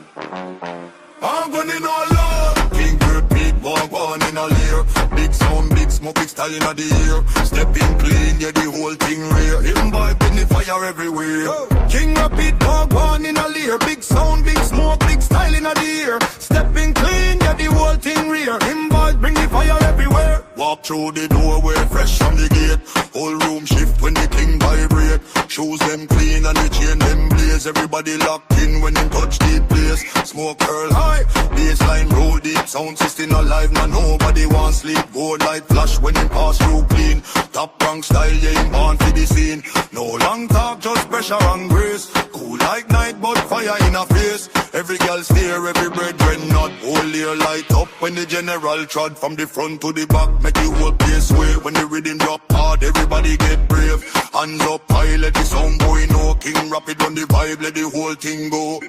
I'm gonna know love. King repeat, one in a layer. Big sound, big smoke, big style in the ear. Stepping clean, yeah, the whole thing rare. Him vibe in the fire everywhere. King repeat, one in a layer. Big sound, big smoke, big style in the ear. Stepping clean, yeah, the whole thing rare. Him vibe bring the fire everywhere. Walk through the doorway, fresh from the gate. Whole room shift when the king vibrate. Shoes them clean and the chain them blaze. Everybody locked in when they touch the place. Smoke curl high, baseline roll deep. Sound system alive, now nobody wants sleep. Gold light flash when they pass through clean. Top rank style, yeah, him born for the scene. No long talk, just pressure and grace. Cool like night, but fire in a face. Every girl stare, every brethren not. Whole year light up when the general trod. From the front to the back, make you whole place sway. When the rhythm drop hard, everybody get brave. Hands up high, let the sound boy know. King rapid on the vibe, let the whole thing go.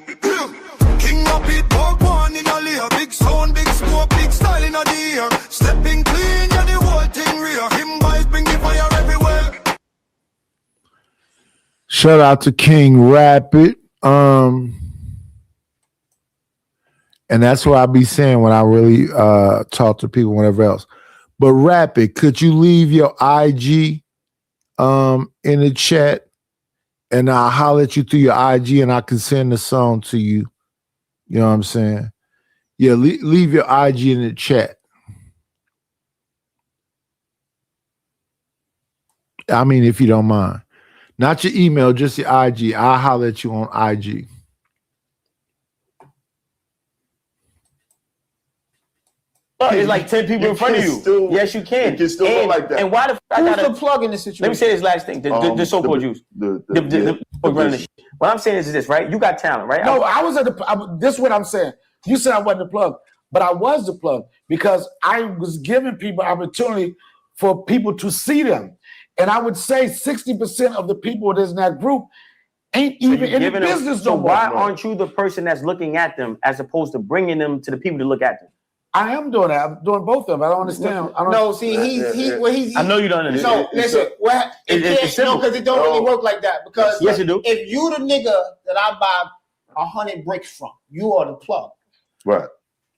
King rapid, walk one in a layer. Big sound, big smoke, big style in the air. Stepping clean, yeah, the whole thing rear. Him vibes bring the fire everywhere. Shout out to King Rapid. And that's what I be saying when I really talk to people, whatever else. But Rapid, could you leave your IG in the chat, and I'll holler at you through your IG, and I can send the song to you. You know what I'm saying? Yeah, leave your IG in the chat. I mean, if you don't mind. Not your email, just your IG. I'll holler at you on IG. It's like 10 people in front of you. Still, yes, you can. It can still go like that. And why the fuck I Who's gotta the plug in this situation? let me say this last thing. The so-called juice. What I'm saying is this, right? You got talent, right? No, I was at the. This is what I'm saying. You said I wasn't the plug, but I was the plug because I was giving people opportunity for people to see them, and I would say 60% of the people that's in that group ain't even in the business. So why aren't you the person that's looking at them as opposed to bringing them to the people to look at them? I am doing that. I'm doing both of them. I don't understand. I know you don't understand. So listen, because it don't really work like that. Because yes, you do. If you the nigga that I buy 100 bricks from, you are the plug. Right.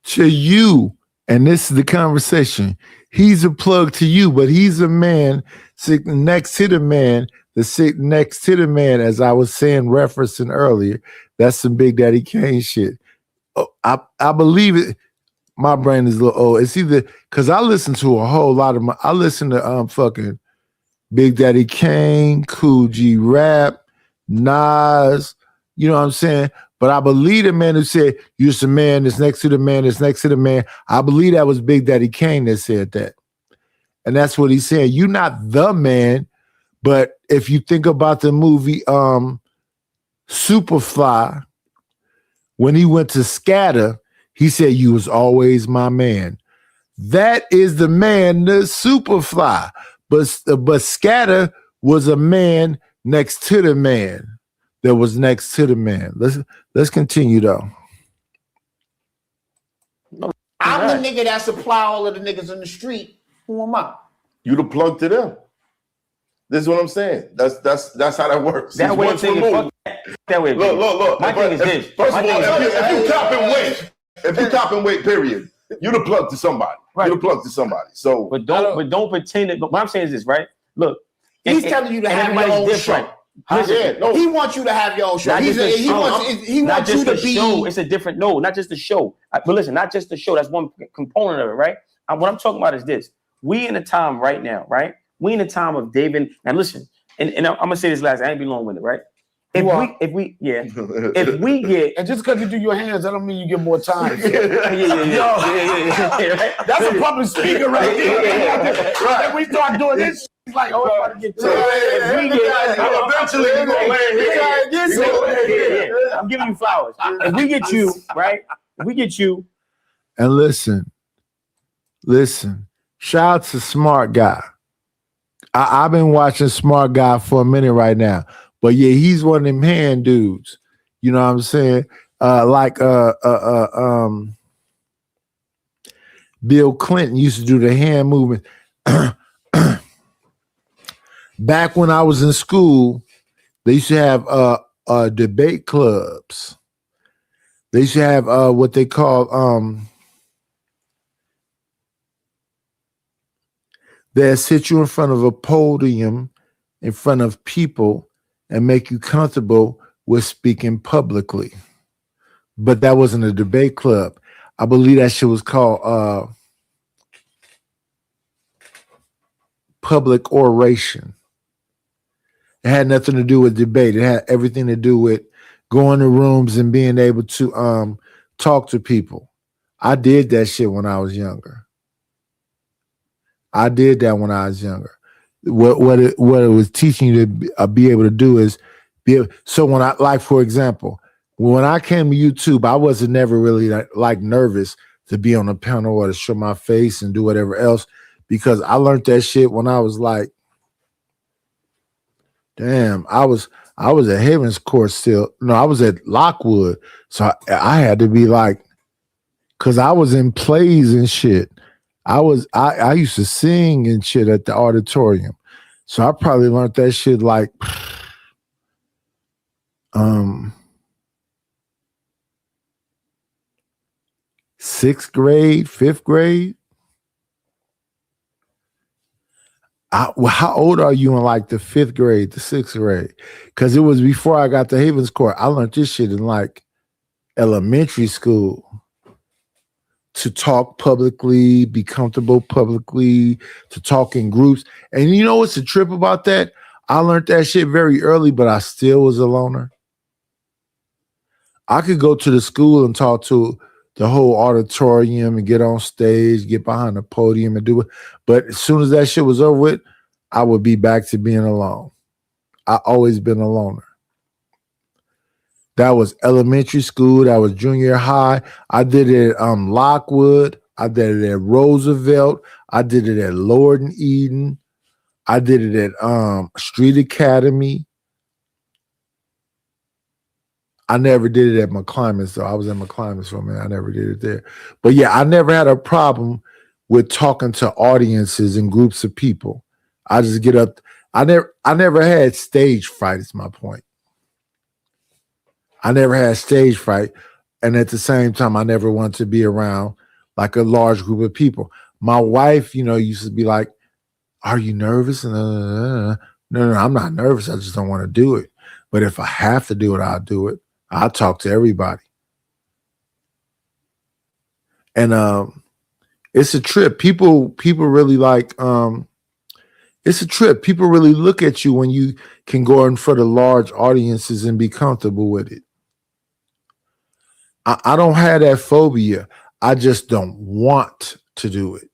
To you, and this is the conversation. He's a plug to you, but he's a man sitting next to the man that's sitting next to the man, as I was saying, referencing earlier. That's some Big Daddy Kane shit. Oh, I believe it. My brain is a little old. It's either because I listen to a whole lot of I listen to fucking Big Daddy Kane, Kool G Rap, Nas, you know what I'm saying? But I believe the man who said, you're the man that's next to the man that's next to the man. I believe that was Big Daddy Kane that said that. And that's what he's saying. You're not the man, but if you think about the movie Superfly, when he went to Scatter, he said, you was always my man. That is the man, the Superfly. But Scatter was a man next to the man that was next to the man. Let's continue, though. I'm the nigga that supply all of the niggas in the street. Who am I? You the plug to them. This is what I'm saying. That's how that works. That way of thinking, that way. Look. My thing is this. First of all, if you cop and wait, period, you the plug to somebody. You're the plug to somebody. So, but don't pretend that. But what I'm saying is this, right? Look, he's telling you to have your own show. He wants you to have your own show. He wants you to be. Show. It's a different. No, not just the show. But listen, not just the show. That's one component of it, right? What I'm talking about is this. We in a time right now, right? We in a time of David. And listen, and I'm gonna say this last. I ain't be long with it, right? If we get, and just because you do your hands, that don't mean you get more time. Yeah. Right? That's a public speaker right there. Right. We start doing this. It's like, oh, I'm about to get to eventually you're gonna lay. I'm giving you flowers. If we get you, right? If we get you. And listen. Shout out to Smart Guy. I've been watching Smart Guy for a minute right now. But yeah, he's one of them hand dudes. You know what I'm saying? Bill Clinton used to do the hand movement. Back when I was in school, they used to have debate clubs. They used to have what they call they'll sit you in front of a podium in front of people and make you comfortable with speaking publicly. But that wasn't a debate club. I believe that shit was called public oration. It had nothing to do with debate. It had everything to do with going to rooms and being able to talk to people. I did that shit when I was younger. What it was teaching you to be able to do is so when I, like, for example, when I came to YouTube, I wasn't never really like nervous to be on a panel or to show my face and do whatever else, because I learned that shit when I was like, damn, I was at Havens Court still. No, I was at Lockwood. So I had to be like, cause I was in plays and shit. I used to sing and shit at the auditorium. So I probably learned that shit like sixth grade, fifth grade. How old are you in like the fifth grade, the sixth grade? Because it was before I got to Havens Court. I learned this shit in like elementary school. To talk publicly, be comfortable publicly, to talk in groups. And you know what's the trip about that? I learned that shit very early, but I still was a loner. I could go to the school and talk to the whole auditorium and get on stage, get behind the podium and do it. But as soon as that shit was over with, I would be back to being alone. I always been a loner. That was elementary school. That was junior high. I did it at Lockwood. I did it at Roosevelt. I did it at Lord and Eden. I did it at Street Academy. I never did it at McClymonds, though. I was at McClymonds for a minute. I never did it there. But yeah, I never had a problem with talking to audiences and groups of people. I just get up. I never had stage fright, is my point. I never had stage fright. And at the same time, I never wanted to be around like a large group of people. My wife, used to be like, are you nervous? No, I'm not nervous. I just don't want to do it. But if I have to do it, I'll do it. I'll talk to everybody. And it's a trip. People really like, it's a trip. People really look at you when you can go in front of large audiences and be comfortable with it. I don't have that phobia. I just don't want to do it.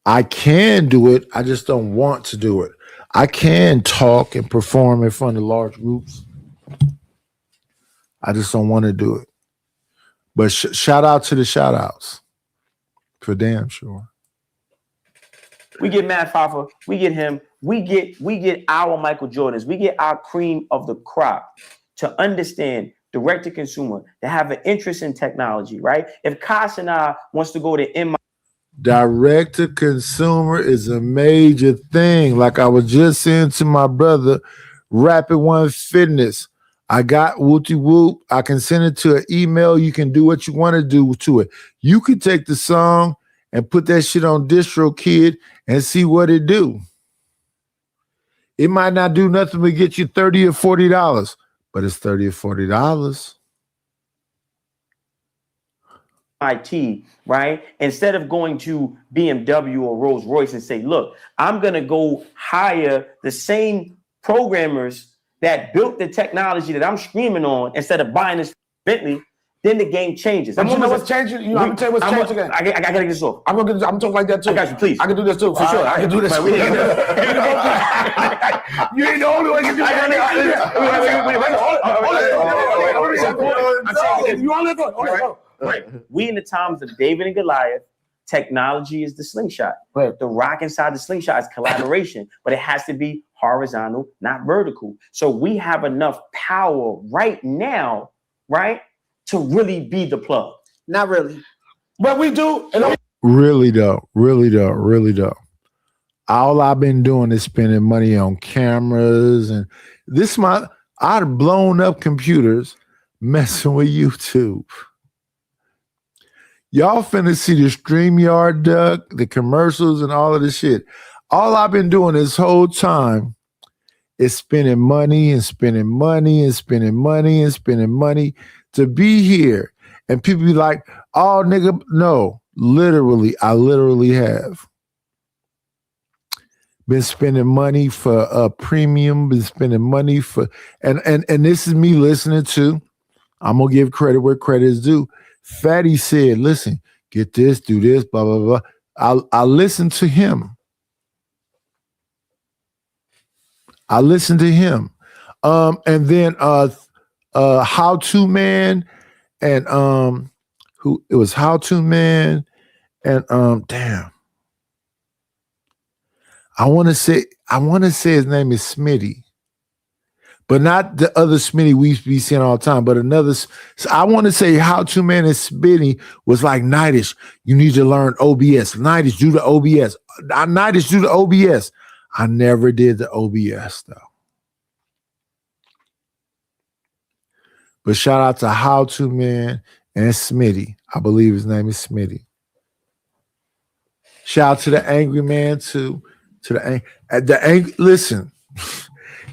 I can do it. I just don't want to do it. I can talk and perform in front of large groups. I just don't want to do it. But shout out to the shout outs. For damn sure. We get Matt Hoffa. We get him. We get our Michael Jordans. We get our cream of the crop to understand direct to consumer, to have an interest in technology, right? If Kosh and I wants to go to MIT. Direct to consumer is a major thing. Like I was just saying to my brother, Rapid One Fitness. I got Wooty Whoop. I can send it to an email. You can do what you want to do to it. You could take the song and put that shit on DistroKid and see what it do. It might not do nothing but get you $30 or $40, but it's $30 or $40. IT, right? Instead of going to BMW or Rolls Royce and say, look, I'm going to go hire the same programmers that built the technology that I'm streaming on instead of buying this Bentley, then the game changes. But you know what's changing? I'm going to tell you what's changing again. I got to get this off. I'm talking like that too. I got you, please. I can do this too. For sure. I can do this. You ain't the only one who can do that. Right. We in the times of David and Goliath, technology is the slingshot. Right. The rock inside the slingshot is collaboration, but it has to be horizontal, not vertical. So we have enough power right now, right, to really be the plug. Not really. But we do. Really though. All I've been doing is spending money on cameras and I'd blown up computers messing with YouTube. Y'all finna see the StreamYard duck, the commercials, and all of this shit. All I've been doing this whole time is spending money and spending money and spending money and spending money to be here. And people be like, oh, nigga, no. Literally, I literally have. Been spending money for a premium, been spending money for, and this is me listening to, I'm gonna give credit where credit is due. Fatty said, listen, get this, do this, blah, blah, blah. I listened to him. And then How To Man and who it was How To Man and damn. I want to say his name is Smitty. But not the other Smitty we used to be seeing all the time, but another. I want to say How To Man and Smitty was like, Nightish, you need to learn OBS. Nightish, do the OBS. Nightish, do the OBS. I never did the OBS, though. But shout out to How To Man and Smitty. I believe his name is Smitty. Shout out to the Angry Man, too. Listen.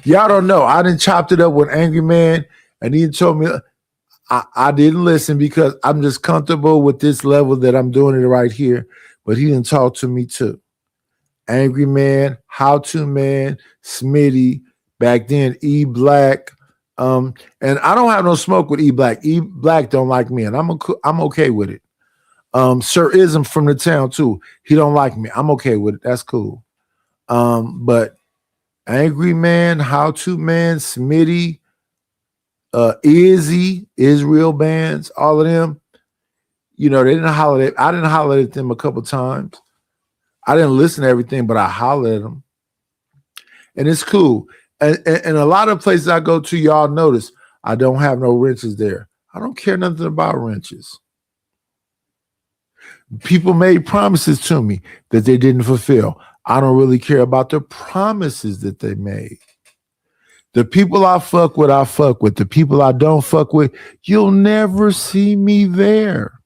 Y'all don't know. I done chopped it up with Angry Man, and he told me I didn't listen because I'm just comfortable with this level that I'm doing it right here. But he didn't talk to me too. Angry Man, How To Man, Smitty, back then E Black, and I don't have no smoke with E Black. E Black don't like me, and I'm okay with it. Sir Ism from the town too. He don't like me. I'm okay with it. That's cool. But Angry Man, How To Man, Smitty, Izzy, Israel Bands, all of them, you know, they didn't holler at. I didn't holler at them a couple times. I didn't listen to everything, but I hollered at them. And it's cool. And a lot of places I go to, y'all notice I don't have no wrenches there. I don't care nothing about wrenches. People made promises to me that they didn't fulfill. I don't really care about the promises that they made. The people I fuck with. The people I don't fuck with, you'll never see me there.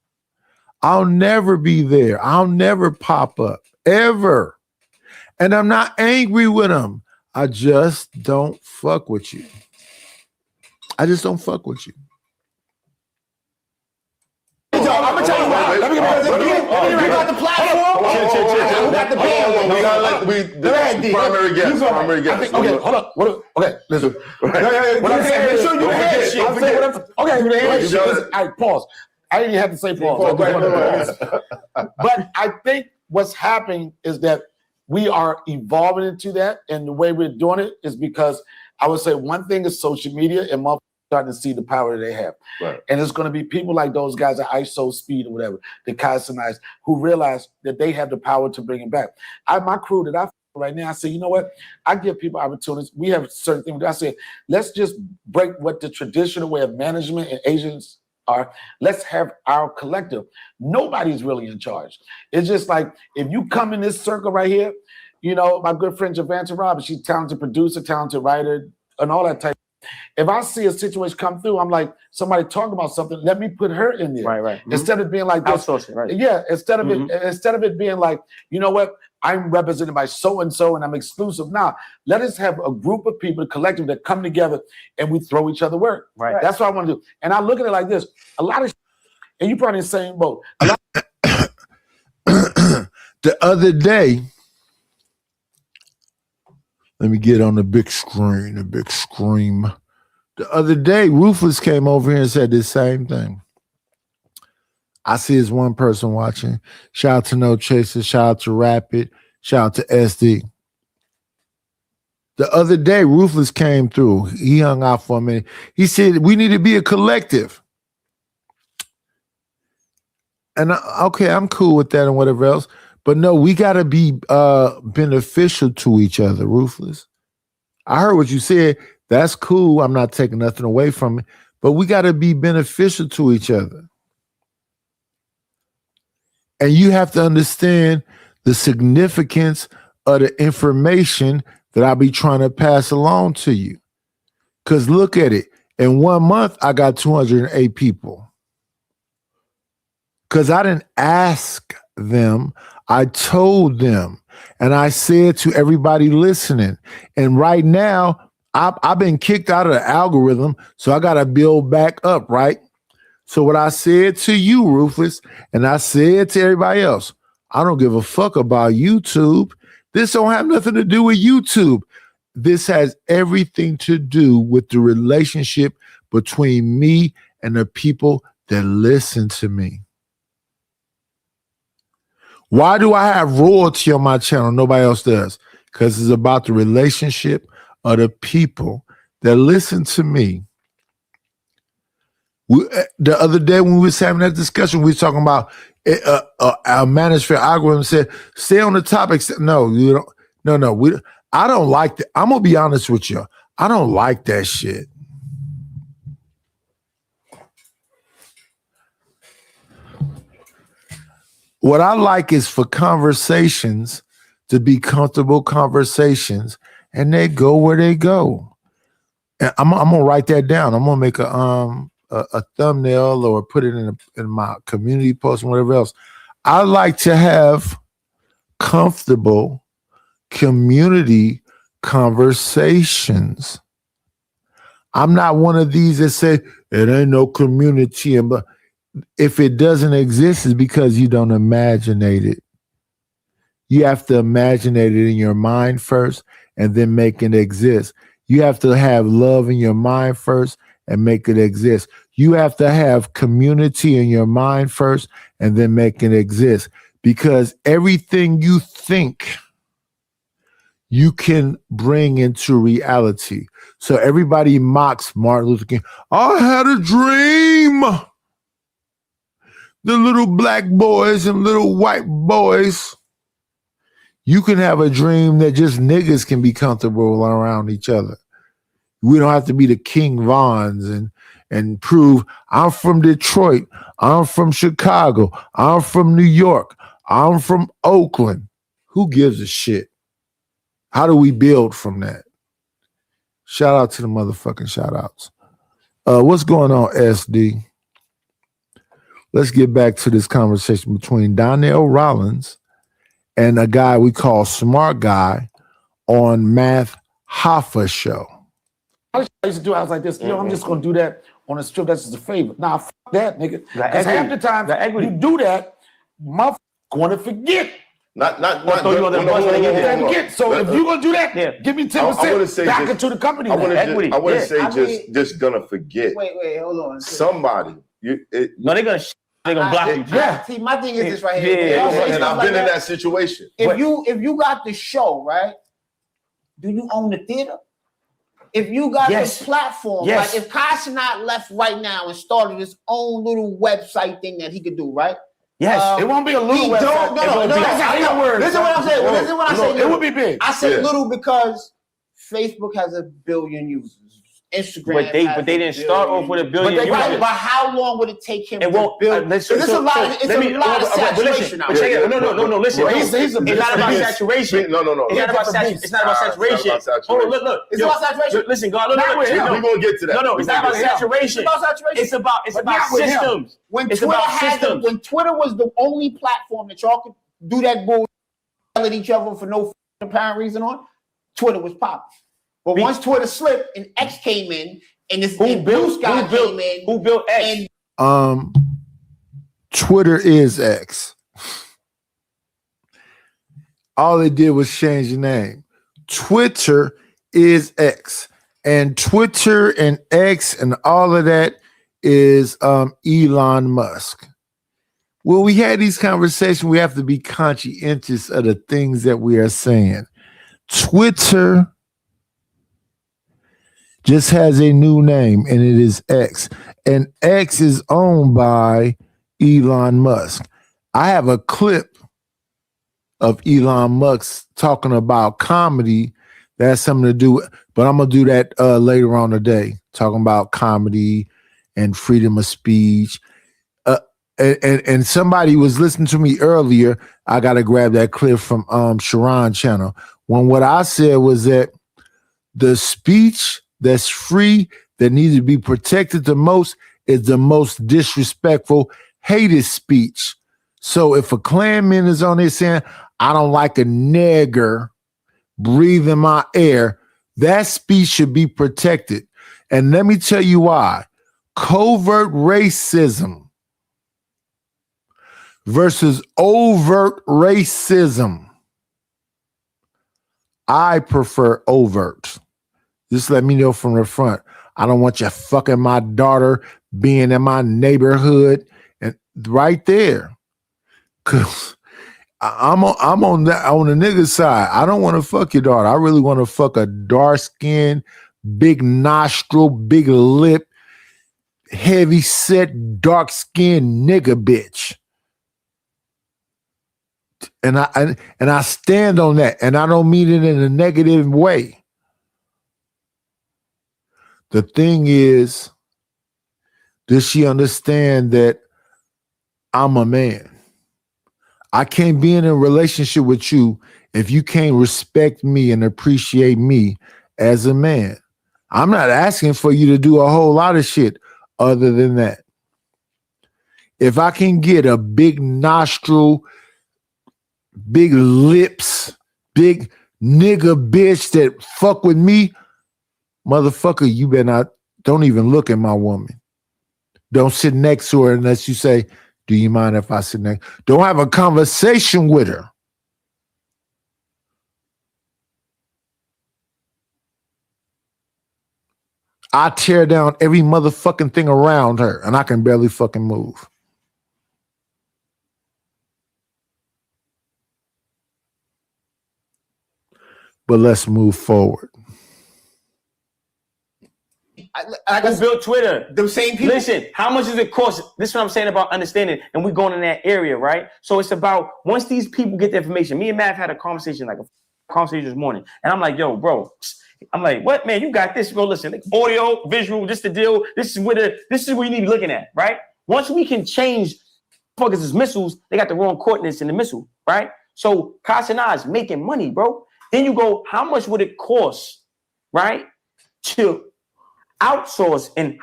I'll never be there. I'll never pop up, ever. And I'm not angry with them. I just don't fuck with you. I just don't fuck with you. I'm gonna tell you why. Let me got the platform. We got the band. We gotta let primary guest. Okay, hold on. Okay, listen. Make sure you hear shit. Okay, pause. I didn't even have to say pause. But I think what's happening is that we are evolving into that, and the way we're doing it is because I would say one thing is social media and motherfuckers starting to see the power that they have. Right. And it's going to be people like those guys at ISO Speed or whatever, the Kaizenized, who realize that they have the power to bring it back. My crew that I right now, I say, you know what? I give people opportunities. We have certain things. I say, let's just break what the traditional way of management and agents are. Let's have our collective. Nobody's really in charge. It's just like, if you come in this circle right here, you know, my good friend Javante Roberts, she's a talented producer, talented writer, and all that type. If I see a situation come through, I'm like, somebody talking about something, let me put her in there. Right. Mm-hmm. Instead of being like this. Outsourcing, right. Yeah, instead of it being like, you know what, I'm represented by so-and-so and I'm exclusive. Now, let us have a group of people, a collective that come together and we throw each other work. Right. That's what I want to do. And I look at it like this. A lot of, and you probably in the same boat. The other day, let me get on the big screen, the big screen. The other day, Ruthless came over here and said the same thing. I see it's one person watching. Shout out to No Chaser, shout out to Rapid, shout out to SD. The other day, Ruthless came through. He hung out for a minute. He said, we need to be a collective. And okay, I'm cool with that and whatever else. But no, we got to be beneficial to each other, Ruthless. I heard what you said. That's cool. I'm not taking nothing away from it. But we got to be beneficial to each other. And you have to understand the significance of the information that I be trying to pass along to you. Because look at it. In 1 month, I got 208 people. Because I didn't ask them. I told them. And I said to everybody listening. And right now, I've been kicked out of the algorithm. So I got to build back up, right? So what I said to you, Ruthless, and I said to everybody else, I don't give a fuck about YouTube. This don't have nothing to do with YouTube. This has everything to do with the relationship between me and the people that listen to me. Why do I have royalty on my channel? Nobody else does. Because it's about the relationship of the people that listen to me. The other day when we was having that discussion, we was talking about our manosphere algorithm said, stay on the topic. No, you don't. No. I don't like that. I'm going to be honest with you. I don't like that shit. What I like is for conversations to be comfortable conversations, and they go where they go. And I'm gonna write that down. I'm gonna make a thumbnail or put it in my community post and whatever else. I like to have comfortable community conversations. I'm not one of these that say it ain't no community, but if it doesn't exist, it's because you don't imaginate it. You have to imaginate it in your mind first and then make it exist. You have to have love in your mind first and make it exist. You have to have community in your mind first and then make it exist. Because everything you think, you can bring into reality. So everybody mocks Martin Luther King. I had a dream. The little black boys and little white boys. You can have a dream that just niggas can be comfortable around each other. We don't have to be the King Vons and prove I'm from Detroit. I'm from Chicago. I'm from New York. I'm from Oakland. Who gives a shit? How do we build from that? Shout out to the motherfucking shout outs. What's going on, SD? Let's get back to this conversation between Donnell Rollins and a guy we call Smart Guy on Math Hoffa show. I used to do, I was like this, I'm just going to do that on a strip. That's just a favor. Nah, fuck that, nigga. Because half the time you do that, motherfucker going to forget. Not So if you're going to do that, give me 10% back into the company. I want to say just going to forget. Wait, hold on. Somebody. No, they're going to block you. Yeah. See, my thing is this right here. And I've been in that situation. If you got the show, right, do you own the theater? If you got the platform, like if Kai Cenat left right now and started his own little website thing that he could do, right? Yes, it won't be a little website. No. This is what I'm saying. It would be big. I say little because Facebook has 1 billion users. Instagram. But they didn't start off with $1 billion. Right, but how long would it take him It won't to build? listen, It's a lot of saturation listen, out there. No. Listen, Well, it's not about saturation. No. It's not about saturation. Hold on, look. It's about saturation. Listen, God, look. We're gonna get to that. No, it's not about saturation. It's about saturation. It's about systems. When It's Twitter about systems. when Twitter was the only platform that y'all could do that bull yell at each other for no apparent reason on, Twitter was popping. But once Twitter slipped and X came in, and this Blue Sky came in, who built X? And Twitter is X. All they did was change the name. Twitter is X. And Twitter and X and all of that is Elon Musk. When we had these conversations, we have to be conscientious of the things that we are saying. Twitter just has a new name, and it is X. And X is owned by Elon Musk. I have a clip of Elon Musk talking about comedy that has something to do with, but I'm going to do that later on today, talking about comedy and freedom of speech. And somebody was listening to me earlier. I got to grab that clip from Sharon channel. When what I said was that the speech that's free, that needs to be protected the most, is the most disrespectful, hated speech. So if a Klanman is on there saying, I don't like a nigger breathing my air, that speech should be protected. And let me tell you why. Covert racism versus overt racism. I prefer overt. Just let me know from the front. I don't want you fucking my daughter being in my neighborhood, and right there. Cause I'm on the nigga side. I don't want to fuck your daughter. I really want to fuck a dark skin, big nostril, big lip, heavy set, dark skin nigga bitch. And I stand on that, and I don't mean it in a negative way. The thing is, does she understand that I'm a man? I can't be in a relationship with you if you can't respect me and appreciate me as a man. I'm not asking for you to do a whole lot of shit other than that. If I can get a big nostril, big lips, big nigga bitch that fuck with me, motherfucker, you better not, don't even look at my woman. Don't sit next to her unless you say, do you mind if I sit next? Don't have a conversation with her. I tear down every motherfucking thing around her, and I can barely fucking move. But let's move forward. Who built Twitter? The same people. Listen, how much does it cost? This is what I'm saying about understanding, and we're going in that area, right? So it's about once these people get the information. Me and Matt had a conversation, this morning, and I'm like, yo, bro. I'm like, what, man? You got this, bro. Listen, like, audio, visual, this the deal. This is what you need to be looking at, right? Once we can change fuckers' missiles, they got the wrong coordinates in the missile, right? So Kasana is making money, bro. Then you go, how much would it cost, right, to outsource and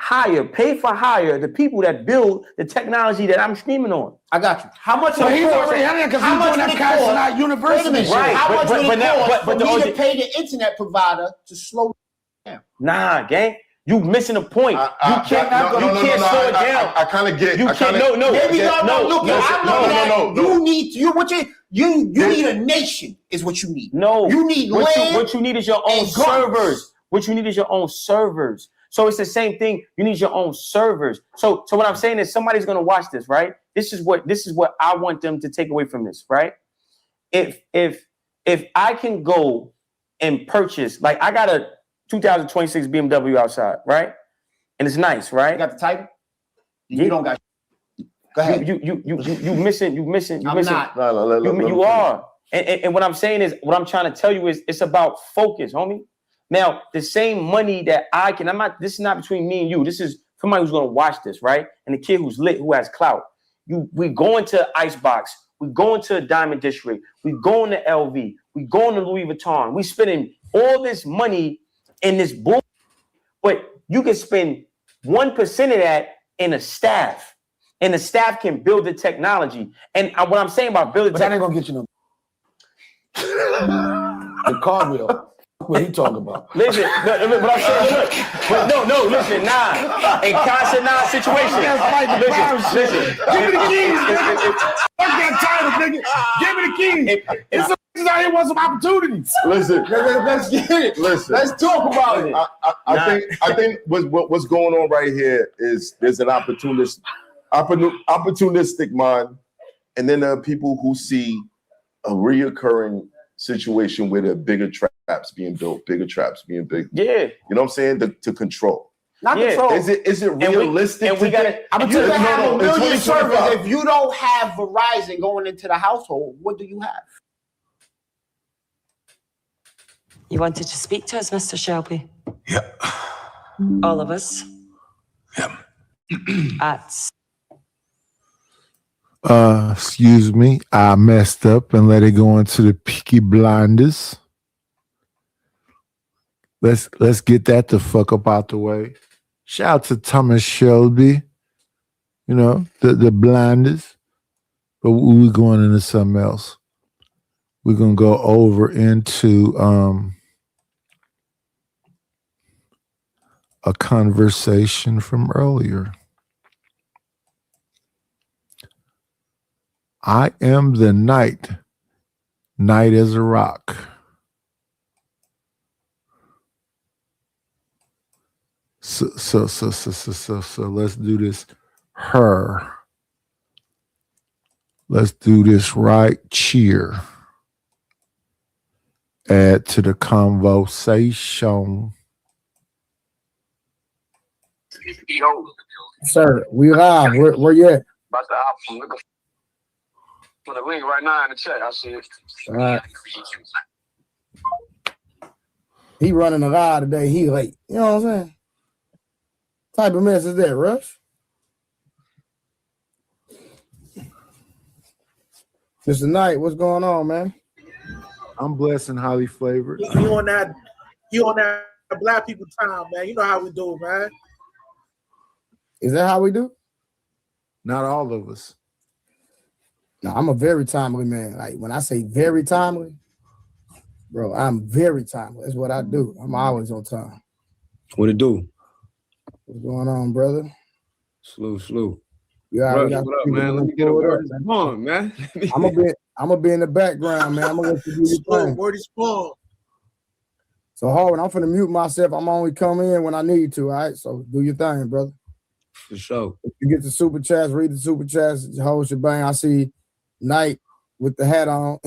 pay for hire the people that build the technology that I'm streaming on? I got you. How much? So he's already had it because he's doing that Kasana University. Right. How much would it cost for me to the pay the internet provider to slow down? Nah, gang. You missing a point. You can't slow it down. I kind of get. You can't. No. Maybe you need a nation is what you need. No. You need land. What you need is your own servers. What you need is your own servers. So it's the same thing. You need your own servers. So what I'm saying is somebody's gonna watch this, right? This is what I want them to take away from this, right? If I can go and purchase, like I got a 2026 BMW outside, right? And it's nice, right? You got the Titan? You don't got. Go ahead. You missing. I'm not. You are. And what I'm saying is, what I'm trying to tell you is, it's about focus, homie. Now, the same money that this is not between me and you. This is somebody who's going to watch this, right? And the kid who's lit, who has clout. We go into Icebox. We go into Diamond District. We go into LV. We go into Louis Vuitton. We spending all this money in this bull, but you can spend 1% of that in a staff. And the staff can build the technology. And what I'm saying about building that ain't going to get you no. The car wheel. What he talking about? Listen, but I'm saying, look, but listen, in constant situation. Listen. Give me the keys, nigga. Fuck that title, nigga. Give me the keys. It's some niggas out here want some opportunities. Listen, Let's get it. listen. Let's talk about it. I think what's going on right here is there's an opportunistic mind, and then there are people who see a reoccurring situation where there are bigger traps being built, bigger traps being big. Yeah. You know what I'm saying? To control. Not control. Is it realistic? And we got You can have a million servers. If you don't have Verizon going into the household, what do you have? You wanted to speak to us, Mr. Shelby? Yeah. All of us? Yeah. Excuse me, I messed up and let it go into the Peaky Blinders. Let's get that the fuck up out the way. Shout out to Thomas Shelby, you know, the Blinders. But we're going into something else. We're gonna go over into a conversation from earlier. I am the night as a rock. So let's do this. Let's do this right cheer. Add to the conversation. Sir, we live. Where you at? About the album. Look for the link right now in the chat. I see it. All right. He running a ride today. He late. You know what I'm saying? Type of mess is that, Rush? Mr. Knight, what's going on, man? I'm blessed and highly flavored. You on that black people time, man. You know how we do, man. Is that how we do? Not all of us. No, I'm a very timely man. Like when I say very timely, bro, I'm very timely. That's what I do. I'm always on time. What it do? What's going on, brother? Slew. Yeah, what up, man? Let me get a word on, man. I'm gonna be in the background, man. I'm gonna let you do your thing. Word is full. So Howard, I'm finna mute myself. I'm only come in when I need to, all right? So do your thing, brother. For sure. If you get the super chats, read the super chats, whole shebang. I see Knight with the hat on.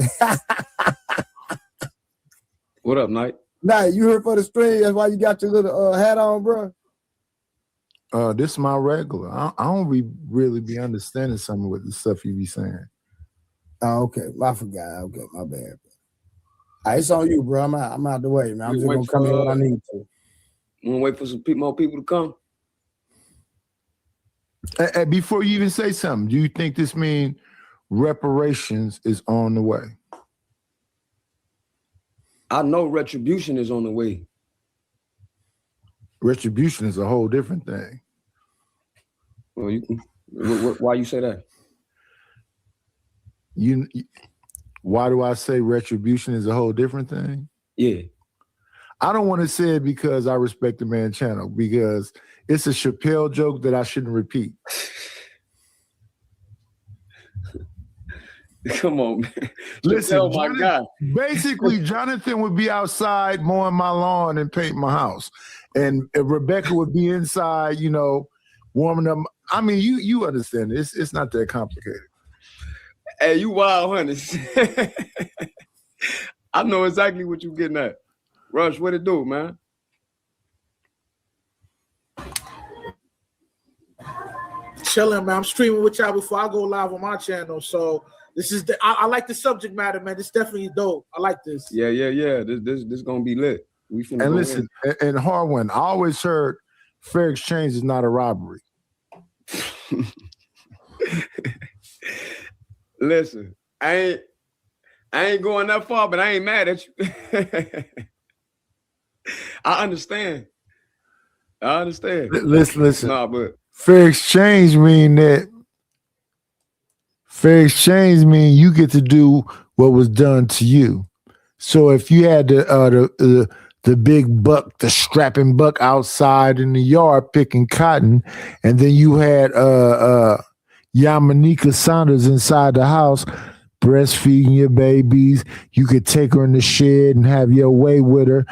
What up, Knight? Knight, you here for the stream? That's why you got your little hat on, bro. This is my regular. I don't really be understanding some of the stuff you be saying. Oh, okay. I forgot. Okay, my bad. All right, it's on you, bro. I'm out the way, man. I'm just gonna come in when I need to. You wanna wait for some more people to come? And before you even say something, do you think this means reparations is on the way? I know retribution is on the way. Retribution is a whole different thing. Well, why you say that? Why do I say retribution is a whole different thing? Yeah. I don't want to say it because I respect the man channel, because it's a Chappelle joke that I shouldn't repeat. Come on, man. Listen, oh my God. Basically, Jonathan would be outside mowing my lawn and painting my house. And Rebecca would be inside, you know, warming up. I mean, you understand. It's not that complicated. Hey, you wild, hunters. I know exactly what you're getting at. Rush, what it do, man? Chilling, man. I'm streaming with y'all before I go live on my channel. So this is I like the subject matter, man. It's definitely dope. I like this. Yeah. This gonna be lit. We finna And go listen, and Harwin, I always heard fair exchange is not a robbery. Listen, I ain't going that far, but I ain't mad at you. I understand. Listen. Nah, but Fair exchange mean you get to do what was done to you. So if you had the big buck, the strapping buck outside in the yard picking cotton, and then you had Yamanika Saunders inside the house breastfeeding your babies, you could take her in the shed and have your way with her.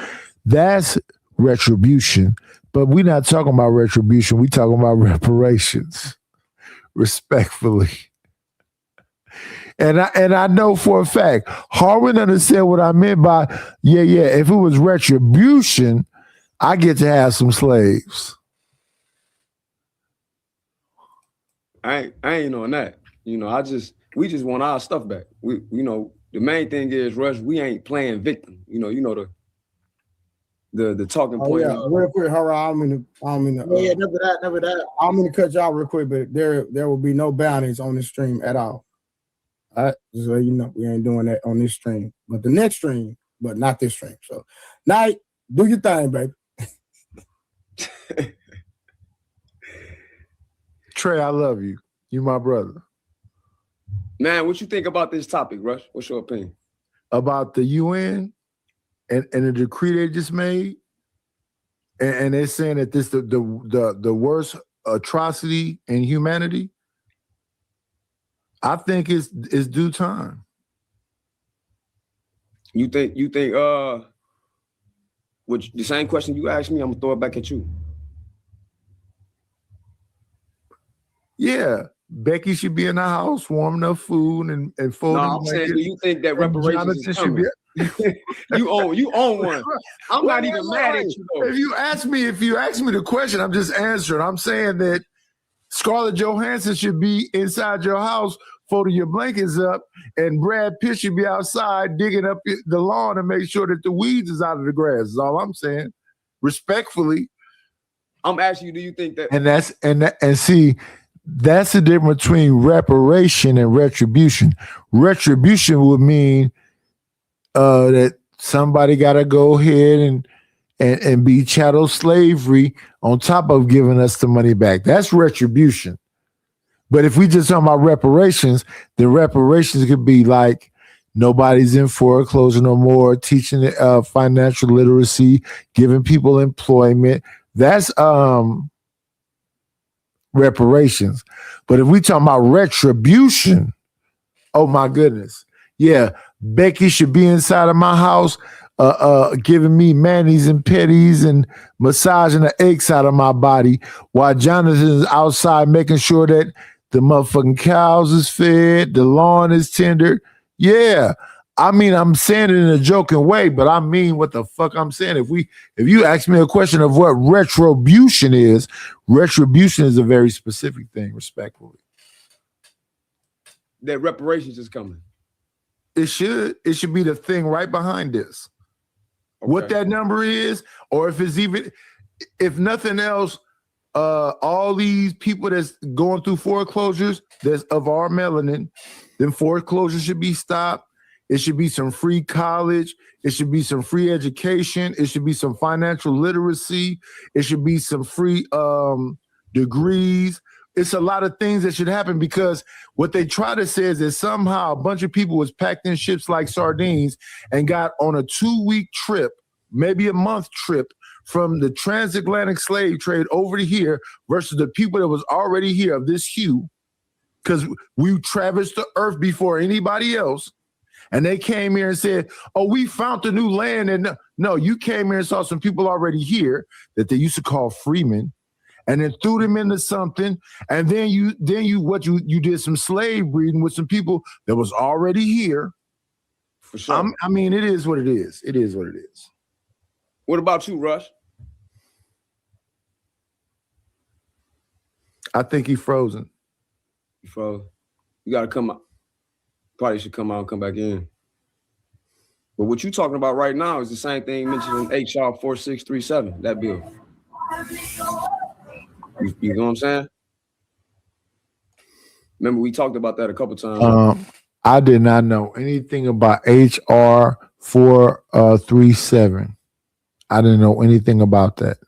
That's retribution. But we're not talking about retribution. We're talking about reparations, respectfully. And I know for a fact, Harwin understand what I meant by, if it was retribution, I get to have some slaves. I ain't on that. You know, we just want our stuff back. We, you know, the main thing is, Rush, we ain't playing victim. You know the talking point. Yeah, real quick, hurry. I don't mean to. Never that. I don't mean to cut you out real quick, but there will be no bounties on this stream at all. All right, just so you know, we ain't doing that on this stream, but the next stream, but not this stream. So, Night, do your thing, baby. Trey, I love you. You my brother. Man, what you think about this topic, Rush? What's your opinion? About the UN and the decree they just made? And they're saying that this the worst atrocity in humanity? I think it's due time. You think which the same question you asked me, I'm gonna throw it back at you. Yeah, Becky should be in the house warming up food and folding. No, I'm saying, do you think that reparations is coming? you own one. I'm not even mad at you though. If you ask me the question, I'm just answering. I'm saying that Scarlett Johansson should be inside your house folding your blankets up, and Brad Pitt should be outside digging up the lawn and make sure that the weeds is out of the grass. Is all I'm saying. Respectfully. I'm asking you, do you think that? And see, that's the difference between reparation and retribution. Retribution would mean that somebody got to go ahead and be chattel slavery on top of giving us the money back. That's retribution. But if we just talk about reparations, then reparations could be like nobody's in foreclosure no more, teaching financial literacy, giving people employment. That's reparations. But if we talk about retribution, oh my goodness. Yeah, Becky should be inside of my house giving me manis and petties and massaging the aches out of my body while Jonathan is outside making sure that the motherfucking cows is fed, the lawn is tendered. Yeah. I mean, I'm saying it in a joking way, but I mean what the fuck I'm saying. If you ask me a question of what retribution is a very specific thing, respectfully. That reparations is coming. It should be the thing right behind this. Okay. What that number is, or if nothing else, all these people that's going through foreclosures that's of our melanin, then foreclosures should be stopped. It should be some free college. It should be some free education. It should be some financial literacy. It should be some free degrees. It's a lot of things that should happen, because what they try to say is that somehow a bunch of people was packed in ships like sardines and got on a 2-week trip, maybe a month trip, from the transatlantic slave trade over to here versus the people that was already here of this hue, because we traversed the earth before anybody else. And they came here and said, oh, we found the new land. And no, you came here and saw some people already here that they used to call freemen, and then threw them into something. And then you did some slave breeding with some people that was already here. For sure. I mean, it is what it is. It is what it is. What about you, Rush? I think he's frozen. He froze. You got to come out. Probably should come out and come back in. But what you're talking about right now is the same thing mentioned in HR 4637, that bill. You know what I'm saying? Remember, we talked about that a couple times. I did not know anything about HR 437. I didn't know anything about that.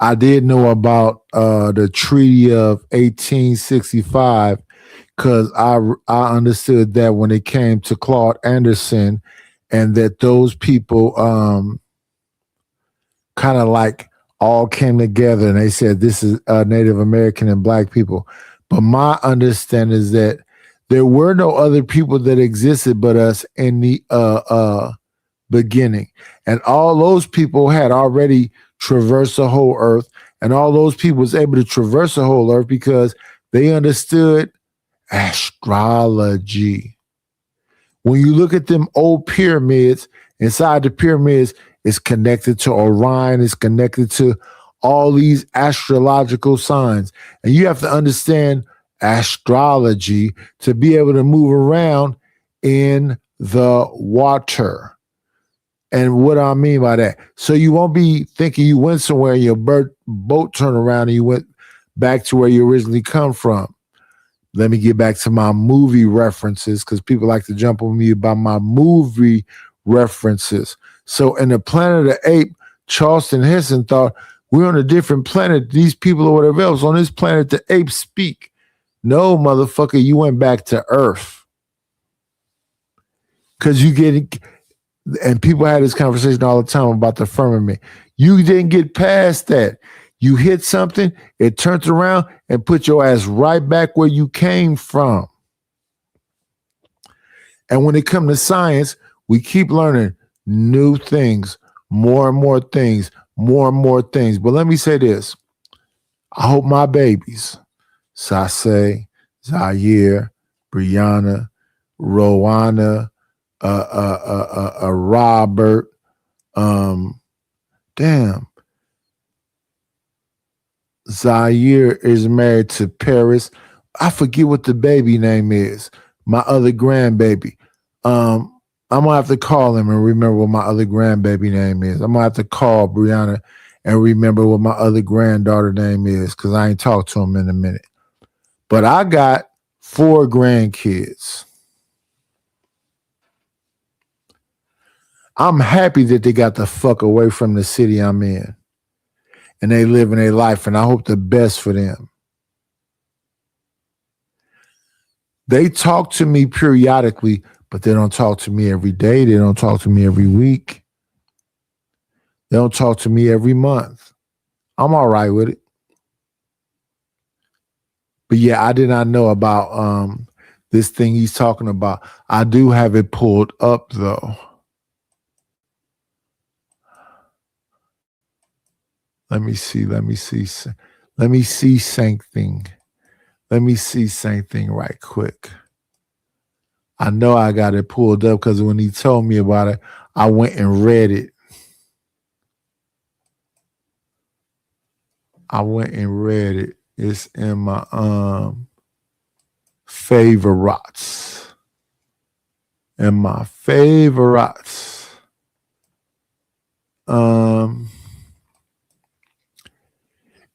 I did know about the Treaty of 1865 because I understood that when it came to Claude Anderson, and that those people kind of like all came together and they said this is Native American and Black people. But my understanding is that there were no other people that existed but us in the beginning. And all those people had already traversed the whole earth. And all those people was able to traverse the whole earth because they understood astrology. When you look at them old pyramids, inside the pyramids, it's connected to Orion, it's connected to all these astrological signs. And you have to understand astrology to be able to move around in the water. And what I mean by that, so you won't be thinking you went somewhere and your boat turned around and you went back to where you originally come from. Let me get back to my movie references because people like to jump on me about my movie references. So in the Planet of the Apes, Charleston Heston thought we're on a different planet. These people or whatever else on this planet, the apes speak. No, motherfucker, you went back to Earth. Because you get, and people had this conversation all the time about the firmament. You didn't get past that. You hit something, it turns around and put your ass right back where you came from. And when it comes to science, we keep learning new things, more and more things, more and more things. But let me say this. I hope my babies, Sase, Zaire, Brianna, Rowana, Robert, Zaire is married to Paris. I forget what the baby name is. My other grandbaby. I'm gonna have to call him and remember what my other grandbaby name is. I'm gonna have to call Brianna and remember what my other granddaughter name is because I ain't talked to him in a minute. But I got 4 grandkids. I'm happy that they got the fuck away from the city I'm in. And they live in their life, and I hope the best for them. They talk to me periodically, but they don't talk to me every day. They don't talk to me every week. They don't talk to me every month. I'm all right with it. But yeah, I did not know about this thing he's talking about. I do have it pulled up, though. Let me see something. Let me see something right quick. I know I got it pulled up because when he told me about it, I went and read it. It's in my favorites.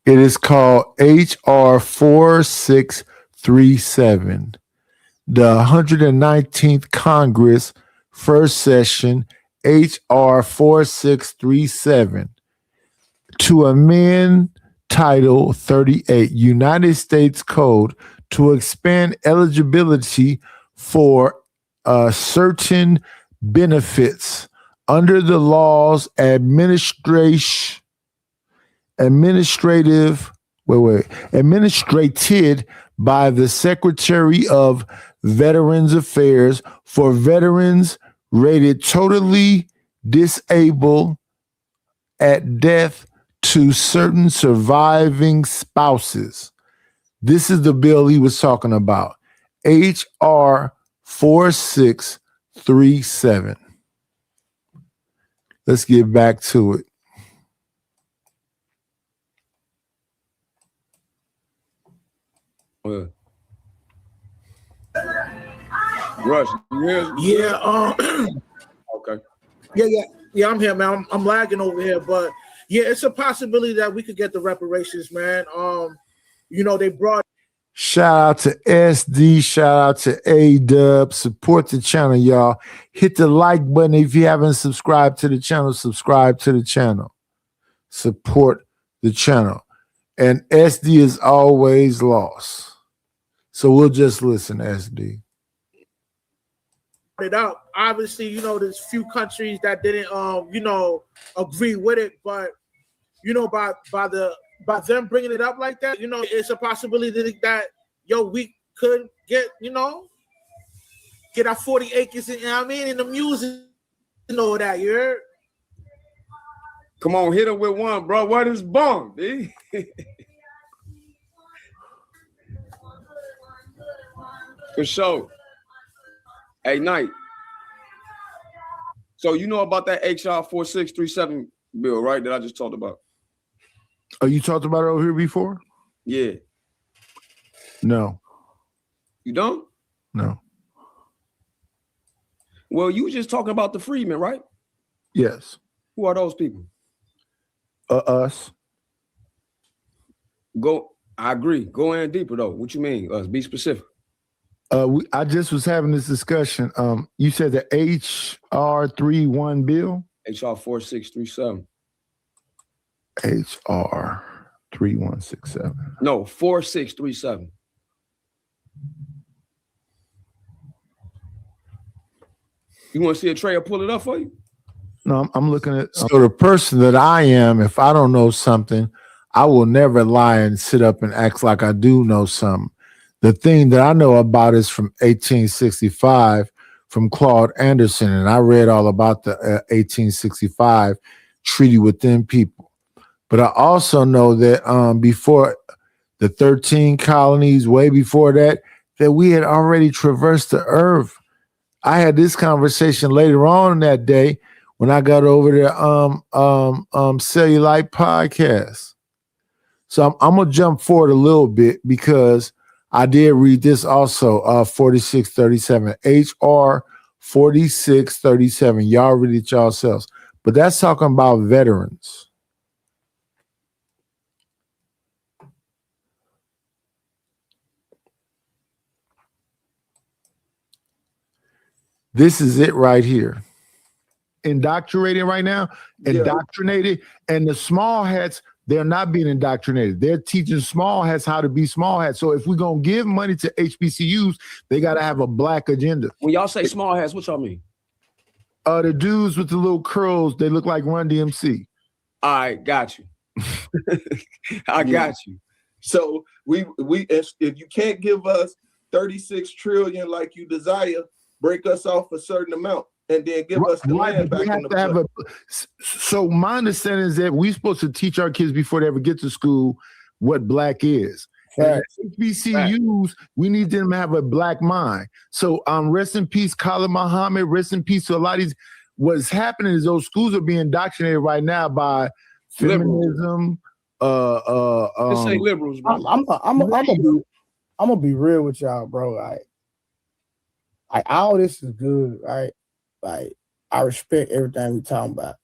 It is called HR 4637, the 119th Congress, first session, HR 4637, to amend Title 38, United States Code, to expand eligibility for certain benefits under the laws administrated by the Secretary of Veterans Affairs for veterans rated totally disabled at death to certain surviving spouses. This is the bill he was talking about. HR 4637. Let's get back to it. Rush, you hear? Yeah. Yeah. I'm here, man. I'm lagging over here, but yeah, it's a possibility that we could get the reparations, man. They brought. Shout out to SD. Shout out to A-Dub. Support the channel, y'all. Hit the like button if you haven't subscribed to the channel. Subscribe to the channel. Support the channel. And SD is always lost. So we'll just listen, SD. It up. Obviously, there's few countries that didn't agree with it, but by them bringing it up like that, it's a possibility that we could get our 40 acres in, in the music and all that. You heard? Come on, hit him with one, bro. What is bomb, B? For sure. Hey, Knight. So you know about that HR 4637 bill, right? That I just talked about. Oh, you talked about it over here before? Yeah. No. You don't? No. Well, you just talking about the freedmen, right? Yes. Who are those people? Us. I agree. Go in deeper though. What you mean? Us? Be specific. I just was having this discussion. You said the HR 31 bill? HR 4637. HR 3167. No, 4637. You want to see a tray or pull it up for you? No, I'm looking at. So the person that I am, if I don't know something, I will never lie and sit up and act like I do know something. The thing that I know about is from 1865 from Claude Anderson, and I read all about the 1865 treaty with them people. But I also know that before the 13 colonies, way before that we had already traversed the earth. I had this conversation later on that day when I got over there Cellulite podcast. So I'm gonna jump forward a little bit because I did read this also, 4637, HR 4637. Y'all read it yourselves. But that's talking about veterans. This is it right here. Indoctrinated right now, indoctrinated, and the small hats, they're not being indoctrinated. They're teaching small hats how to be small hats. So if we're going to give money to HBCUs, they got to have a black agenda. When y'all say small hats, what y'all mean? The dudes with the little curls, they look like Run DMC. All right, got you. I got you. So we if you can't give us 36 trillion like you desire, break us off a certain amount and then give us the land back in the So my understanding is that we're supposed to teach our kids before they ever get to school what black is. Right. HBCUs, we need them to have a black mind. So rest in peace, Khalid Muhammad, rest in peace to a lot of these. What's happening is those schools are being indoctrinated right now by feminism. This ain't liberals, bro. I'm gonna be real with y'all, bro. Like all this is good, right? Like I respect everything we talking about,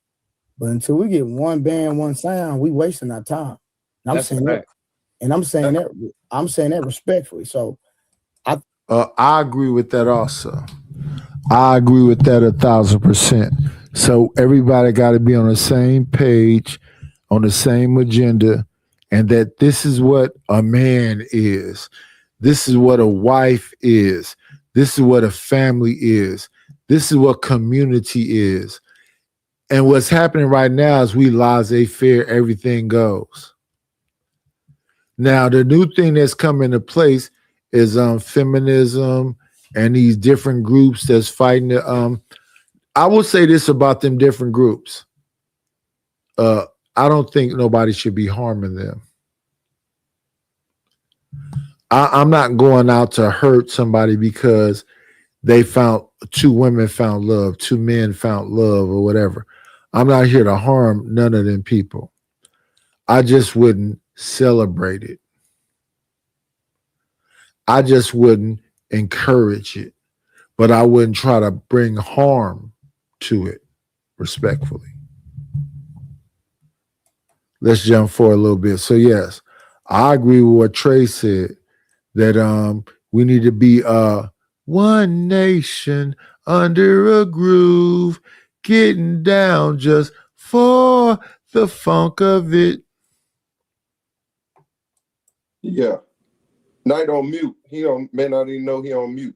but until we get one band, one sound, we wasting our time. And I'm saying that respectfully. So I agree with that also. I agree with that 1,000%. So everybody got to be on the same page, on the same agenda, and that this is what a man is. This is what a wife is. This is what a family is. This is what community is. And what's happening right now is we laissez-faire, everything goes. Now, the new thing that's coming into place is feminism and these different groups that's fighting. I will say this about them different groups. I don't think nobody should be harming them. I'm not going out to hurt somebody because they found two women found love, two men found love or whatever. I'm not here to harm none of them people. I just wouldn't celebrate it. I just wouldn't encourage it, but I wouldn't try to bring harm to it. respectfully. Let's jump forward a little bit. So yes, I agree with what Trey said, that we need to be one nation under a groove, getting down just for the funk of it. Yeah. Night on mute. May not even know he on mute.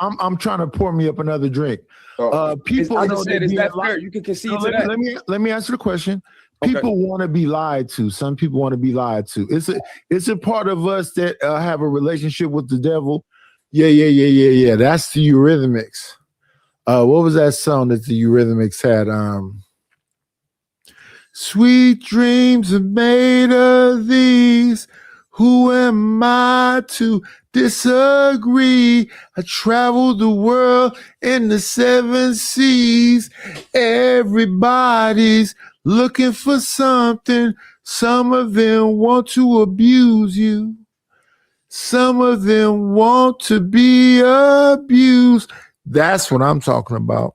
I'm trying to pour me up another drink. People I know just said, is that fair? You can concede to that. Let me answer the question. People want to be lied to. Some people want to be lied to. It's a part of us that have a relationship with the devil. Yeah. That's the Eurythmics. What was that song that the Eurythmics had? Sweet dreams are made of these. Who am I to disagree? I traveled the world in the 7 seas. Everybody's looking for something. Some of them want to abuse you. Some of them want to be abused. That's what I'm talking about.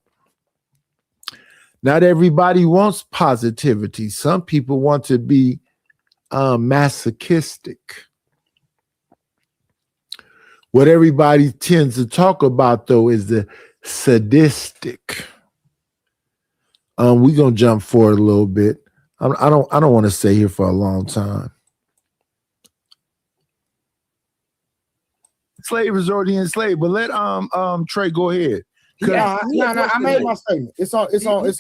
Not everybody wants positivity. Some people want to be masochistic. What everybody tends to talk about, though, is the sadistic. We're gonna jump forward a little bit. I don't want to stay here for a long time. Slave is already enslaved, but let Trey go ahead. Yeah, I made my statement. It's on Harvard.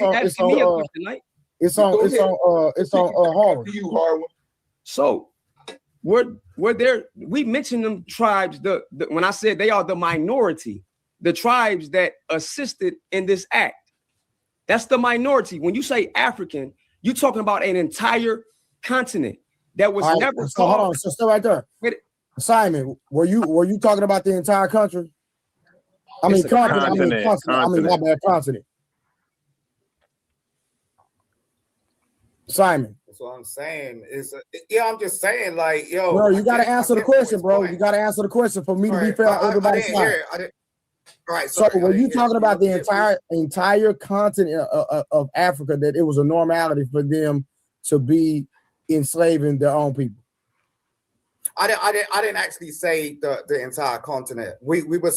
You Harvard. So we're there. We mentioned them tribes. When I said they are the minority, the tribes that assisted in this act. That's the minority. When you say African, you're talking about an entire continent that was never. So hold on. So stay right there. Simon, were you talking about the entire country? I mean, continent. My bad, continent. Simon. That's what I'm saying. I'm just saying, like, yo. Bro, you got to answer the question, bro. You got to answer the question for me to be fair on everybody's side. Right. So when you talking about the entire continent of Africa, that it was a normality for them to be enslaving their own people? I didn't actually say the entire continent. We were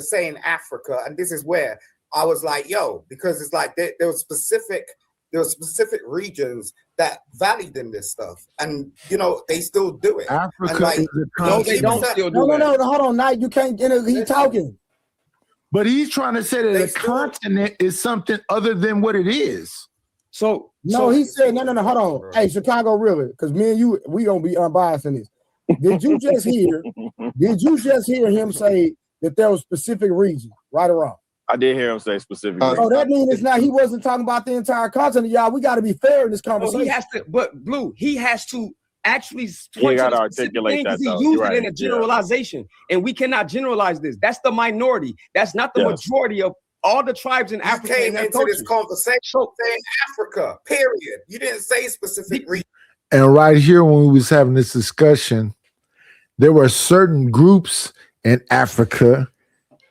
saying Africa, and this is where I was like, yo, because it's like there were specific regions that valued in this stuff, and they still do it. Africa like, is a continent. They don't still do it. No, hold on, Knight, you can't get it. He's talking. But he's trying to say that a continent is something other than what it is. He said, no, hold on. Hey, Chicago, really, because me and you, we gonna be unbiased in this. Did you just hear him say that there was specific regions, right or wrong? I did hear him say specific. Oh, that means he wasn't talking about the entire continent, y'all. We got to be fair in this conversation. He has to actually he got to articulate that. He used it in a generalization, and we cannot generalize this. That's the minority. That's not the majority of all the tribes in Africa. You came into this conversation saying Africa, period. You didn't say specific region. And right here, when we was having this discussion, there were certain groups in Africa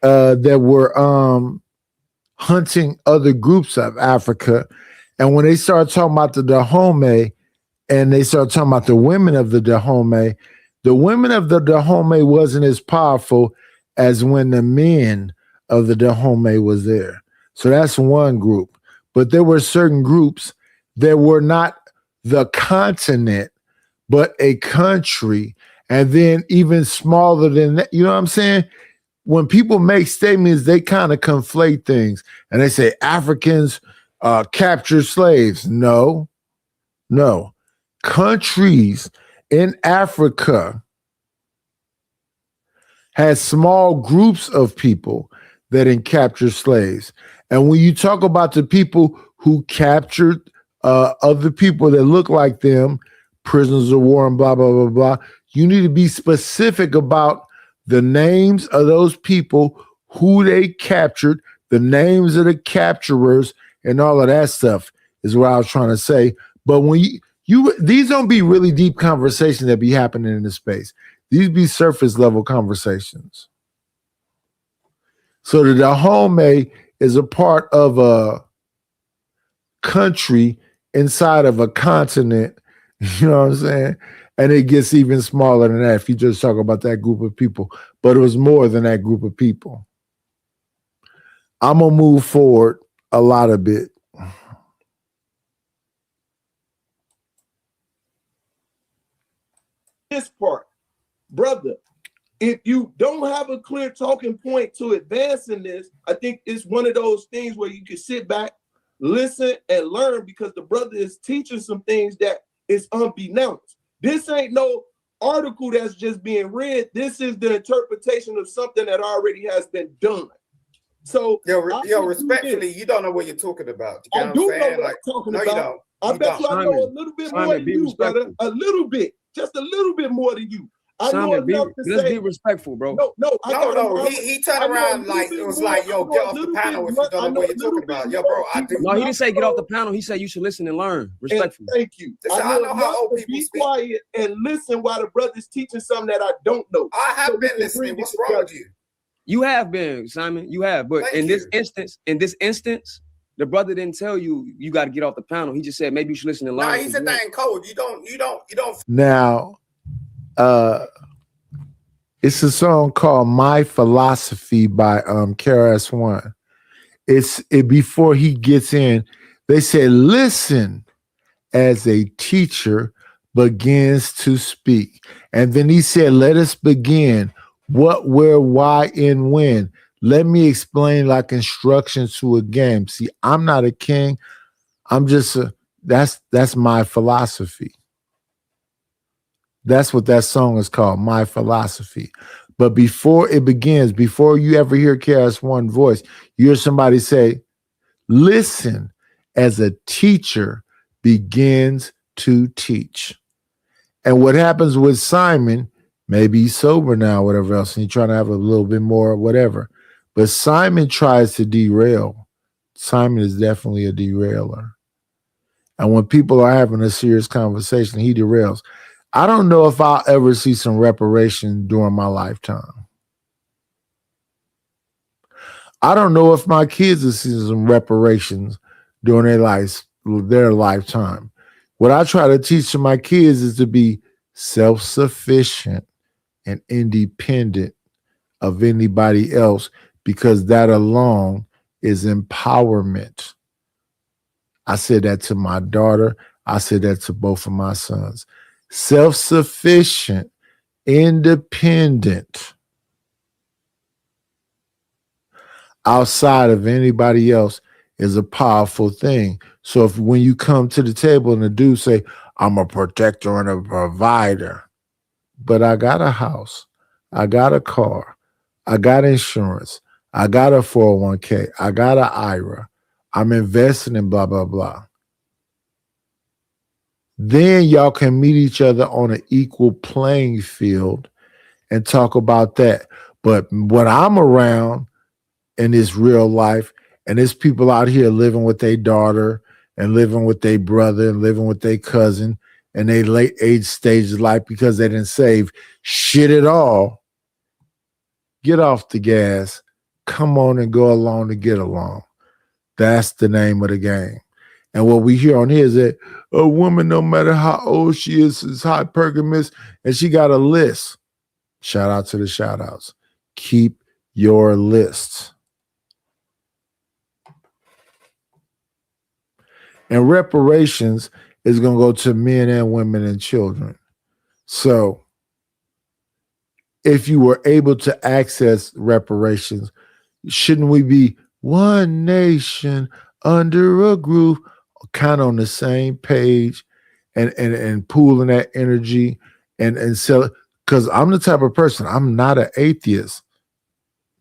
that were hunting other groups of Africa. And when they started talking about the Dahomey, and they started talking about the women of the Dahomey wasn't as powerful as when the men of the Dahomey was there. So that's one group. But there were certain groups that were not the continent, but a country. And then even smaller than that, you know what I'm saying? When people make statements, they kind of conflate things. And they say Africans capture slaves. No. Countries in Africa had small groups of people that captured slaves. And when you talk about the people who captured other people that look like them, prisoners of war and blah, blah, blah, blah, you need to be specific about the names of those people, who they captured, the names of the capturers, and all of that stuff is what I was trying to say. But when these don't be really deep conversations that be happening in this space. These be surface level conversations. So the Dahomey is a part of a country inside of a continent, you know what I'm saying? And it gets even smaller than that if you just talk about that group of people. But it was more than that group of people. I'm going to move forward a lot of bit. This part, brother, if you don't have a clear talking point to advancing this, I think it's one of those things where you can sit back, listen, and learn, because the brother is teaching some things that is unbeknownst. This ain't no article that's just being read. This is the interpretation of something that already has been done. So, respectfully, you don't know what you're talking about. You I do know what I'm talking about. You don't. I bet you I know a little bit more than you, brother. A little bit, just a little bit more than you. I know enough to let's say. be respectful, bro. No. He turned around like it was like, yo, get off the panel if you don't know what you're talking about. Yo, bro, I do. No, he didn't say get off the panel. He said you should listen and learn respectfully. Thank you. I know how old people be quiet and listen while the brother's teaching something that I don't know. I have been listening. What's wrong with you? You have been, Simon. You have, but in this instance, the brother didn't tell you you got to get off the panel. He just said maybe you should listen and learn. Nah, he said that in code. You don't. Now, it's a song called "My Philosophy" by KRS-One. It's before he gets in. They say, "Listen as a teacher begins to speak," and then he said, "Let us begin. What, where, why, and when. Let me explain like instructions to a game. See, I'm not a king. I'm just that's my philosophy." That's what that song is called, My Philosophy. But before it begins, before you ever hear KRS-One voice, you hear somebody say, "Listen as a teacher begins to teach." And what happens with Simon, maybe he's sober now, whatever else, and he's trying to have a little bit more, whatever. But Simon tries to derail. Simon is definitely a derailer. And when people are having a serious conversation, he derails. I don't know if I'll ever see some reparation during my lifetime. I don't know if my kids will see some reparations during their lifetime. What I try to teach to my kids is to be self-sufficient and independent of anybody else, because that alone is empowerment. I said that to my daughter. I said that to both of my sons. Self-sufficient, independent, outside of anybody else is a powerful thing. So if when you come to the table and the dude say, "I'm a protector and a provider, but I got a house, I got a car, I got insurance, I got a 401k, I got an IRA, I'm investing in blah, blah, blah." Then y'all can meet each other on an equal playing field and talk about that. But when I'm around in this real life, and there's people out here living with their daughter and living with their brother and living with their cousin and they late age stage of life because they didn't save shit at all, get off the gas, come on and go along to get along. That's the name of the game. And what we hear on here is that a woman, no matter how old she is hypergamous, and she got a list. Shout out to the shout outs. Keep your lists. And reparations is going to go to men and women and children. So if you were able to access reparations, shouldn't we be one nation under a groove, kind of on the same page and pooling that energy and sell it? Because I'm the type of person, I'm not an atheist.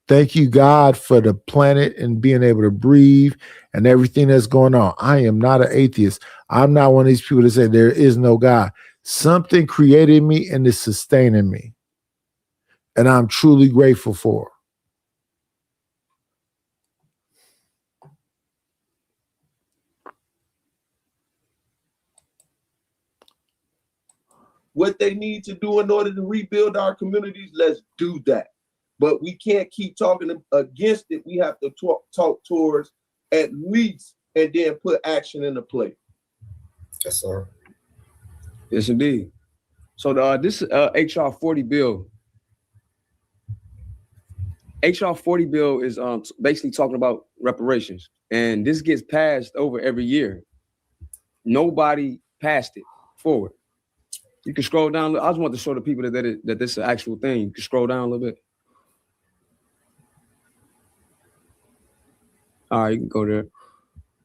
Thank you, God, for the planet and being able to breathe and everything that's going on. I am not an atheist. I'm not one of these people that say there is no God. Something created me and is sustaining me. And I'm truly grateful for it. What they need to do in order to rebuild our communities, let's do that. but we can't keep talking against it. We have to talk towards at least, and then put action into play. Yes, sir. Yes, indeed. So this HR 40 bill. HR 40 bill is basically talking about reparations, and this gets passed over every year. Nobody passed it forward. You can scroll down. I just want to show the people that this is an actual thing. You can scroll down a little bit. All right, you can go there.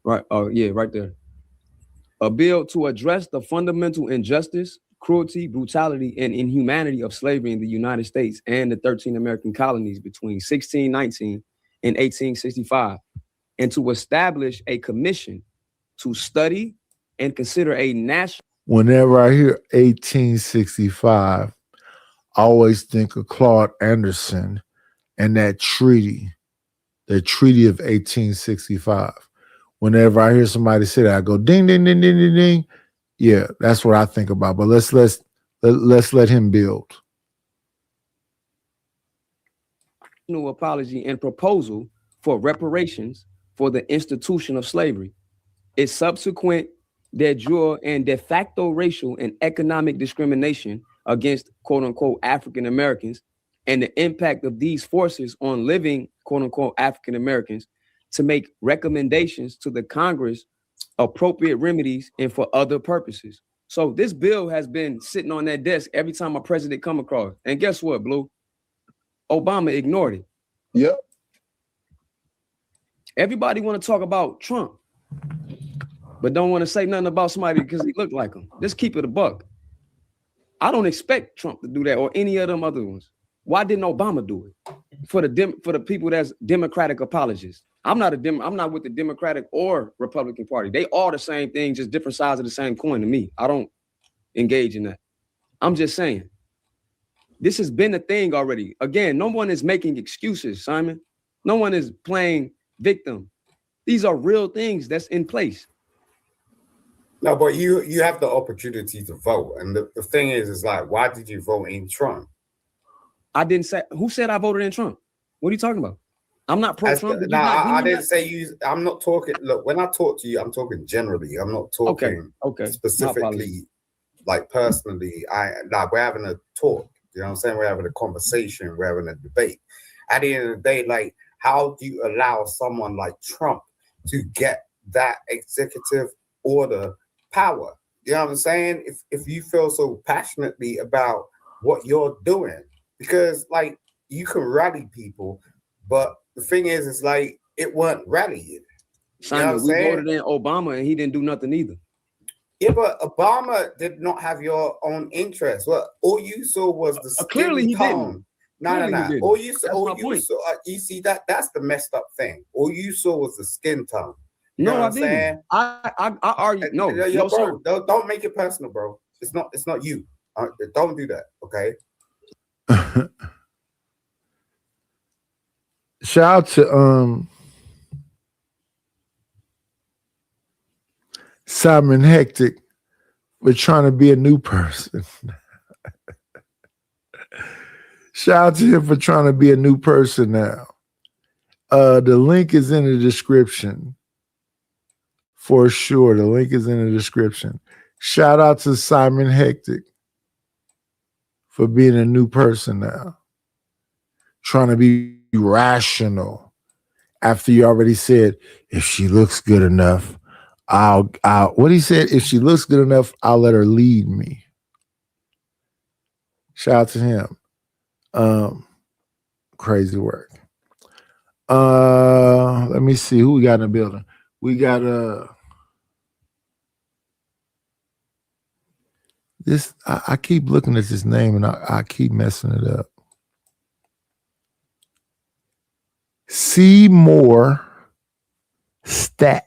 Right. Oh, yeah, right there. A bill to address the fundamental injustice, cruelty, brutality, and inhumanity of slavery in the United States and the 13 American colonies between 1619 and 1865, and to establish a commission to study and consider a national. Whenever I hear 1865, I always think of Claude Anderson and that treaty, the Treaty of 1865. Whenever I hear somebody say that, I go ding, ding, ding, ding, ding, ding. Yeah, that's what I think about. But let's let him build. No apology and proposal for reparations for the institution of slavery, its subsequent de jure and de facto racial and economic discrimination against quote unquote African Americans, and the impact of these forces on living quote unquote African Americans, to make recommendations to the Congress, appropriate remedies, and for other purposes. So this bill has been sitting on that desk every time a president come across. And guess what, Blue? Obama ignored it. Yep. Everybody want to talk about Trump, but don't want to say nothing about somebody because he looked like him. Just keep it a buck. I don't expect Trump to do that or any of them other ones. Why didn't Obama do it? For the people that's Democratic apologists. I'm not with the Democratic or Republican Party. They all the same thing, just different sides of the same coin to me. I don't engage in that. I'm just saying, this has been a thing already. Again, no one is making excuses, Simon. No one is playing victim. These are real things that's in place. No, but you have the opportunity to vote. And the thing is like, why did you vote in Trump? I didn't say, who said I voted in Trump? What are you talking about? I'm not pro-Trump. No, I didn't say you. I'm not talking. Look, when I talk to you, I'm talking generally. I'm not talking specifically, like personally. We're having a talk. You know what I'm saying? We're having a conversation. We're having a debate. At the end of the day, like, how do you allow someone like Trump to get that executive order power? You know what I'm saying? If you feel so passionately about what you're doing, because like you can rally people, but the thing is like it weren't rallying. Simon, we voted in Obama and he didn't do nothing either. Yeah, but Obama did not have your own interest. Well, all you saw was the skin clearly he tone. didn't. No. All you saw, you see that's the messed up thing. All you saw was the skin tone. You No, I didn't. I argue. No, Yo, no, bro, don't make it personal, bro. It's not you. Don't do that, okay? Shout out to Simon Hectic for trying to be a new person. Shout out to him for trying to be a new person now. The link is in the description. For sure. The link is in the description. Shout out to Simon Hectic for being a new person now. Trying to be rational after you already said, if she looks good enough, I'll what he said, if she looks good enough, I'll let her lead me. Shout out to him. Crazy work. Let me see who we got in the building. We got this. I keep looking at this name and I keep messing it up. Seymour Stacks.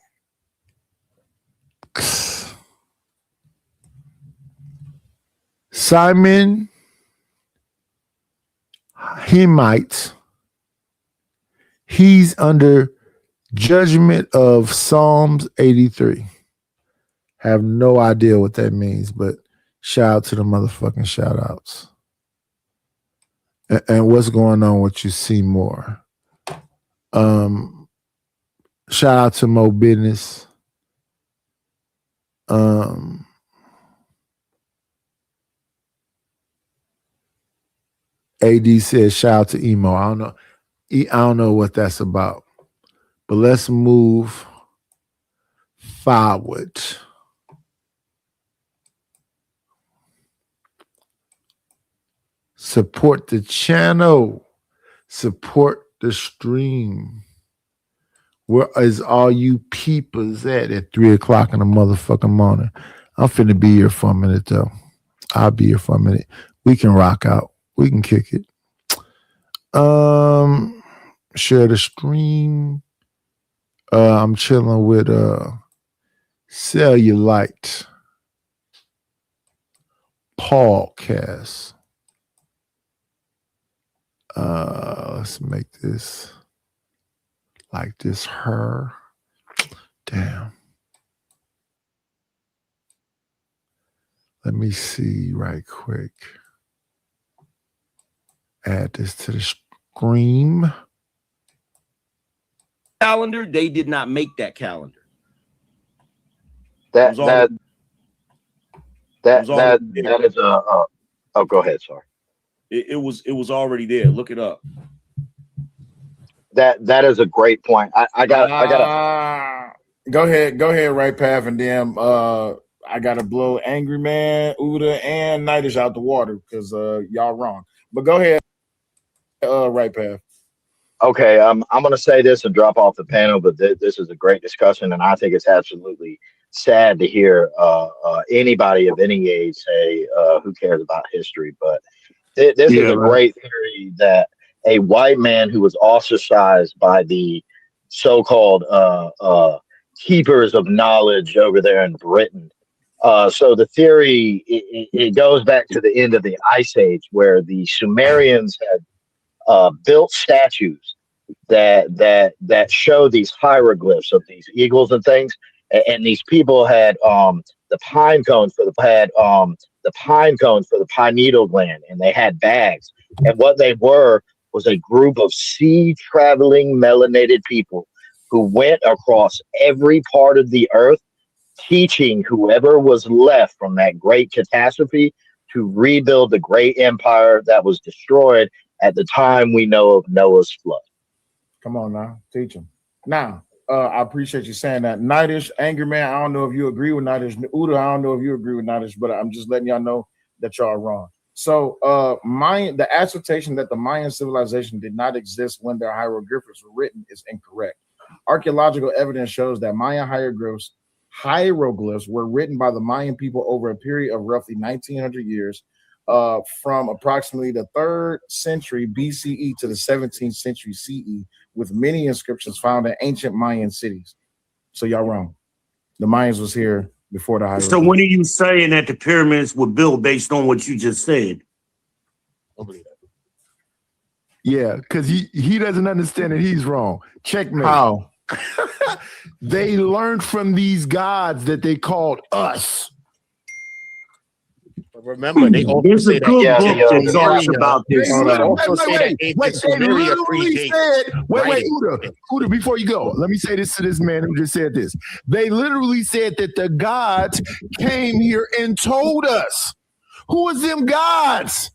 Simon Hemite. He's under judgment of Psalms 83. Have no idea what that means, but shout out to the motherfucking shout outs. And what's going on with you, Seymour? Shout out to Mo Business. AD says shout out to Emo. I don't know what that's about. But let's move forward. Support the channel. Support the stream. Where is all you peepers at 3 o'clock in the motherfucking morning? I'm finna be here for a minute though. I'll be here for a minute. We can rock out. We can kick it. Share the stream. I'm chilling with Cellulite Podcast. Let's make this like this her. Damn. Let me see right quick. Add this to the stream. Calendar, they did not make that calendar. That is a oh, go ahead, sorry. It was already there. Look it up. That is a great point. I got go ahead, right path, and then I gotta blow Angry Man, Uda, and Nightish out the water because y'all wrong. But go ahead, right path. Okay, I'm going to say this and drop off the panel, but this is a great discussion, and I think it's absolutely sad to hear anybody of any age say who cares about history. But this is a great theory that a white man who was ostracized by the so-called keepers of knowledge over there in Britain. So the theory, it goes back to the end of the Ice Age, where the Sumerians had built statues that show these hieroglyphs of these eagles and things, and these people had the pine cones for the pineal gland, and they had bags, and what they were was a group of sea-traveling melanated people who went across every part of the earth, teaching whoever was left from that great catastrophe to rebuild the great empire that was destroyed at the time we know of Noah's flood. Come on now, teach them. Now, I appreciate you saying that. Nightish, Angry Man, I don't know if you agree with Nightish. Uda, I don't know if you agree with Nightish, but I'm just letting y'all know that y'all are wrong. So the assertion that the Mayan civilization did not exist when their hieroglyphics were written is incorrect. Archaeological evidence shows that Mayan hieroglyphs were written by the Mayan people over a period of roughly 1900 years, from approximately the 3rd century BCE to the 17th century CE, with many inscriptions found in ancient Mayan cities. So y'all wrong. The Mayans was here before the hieroglyphs. So when are you saying that the pyramids were built based on what you just said? Yeah, because he doesn't understand that he's wrong. Checkmate. How? They learned from these gods that they called us. Remember, they also There's say a good that book that talks about this. They also say that ancient Sumeria predates. Wait, Uda, before you go, let me say this to this man who just said this. They literally said that the gods came here and told us. Who was them gods?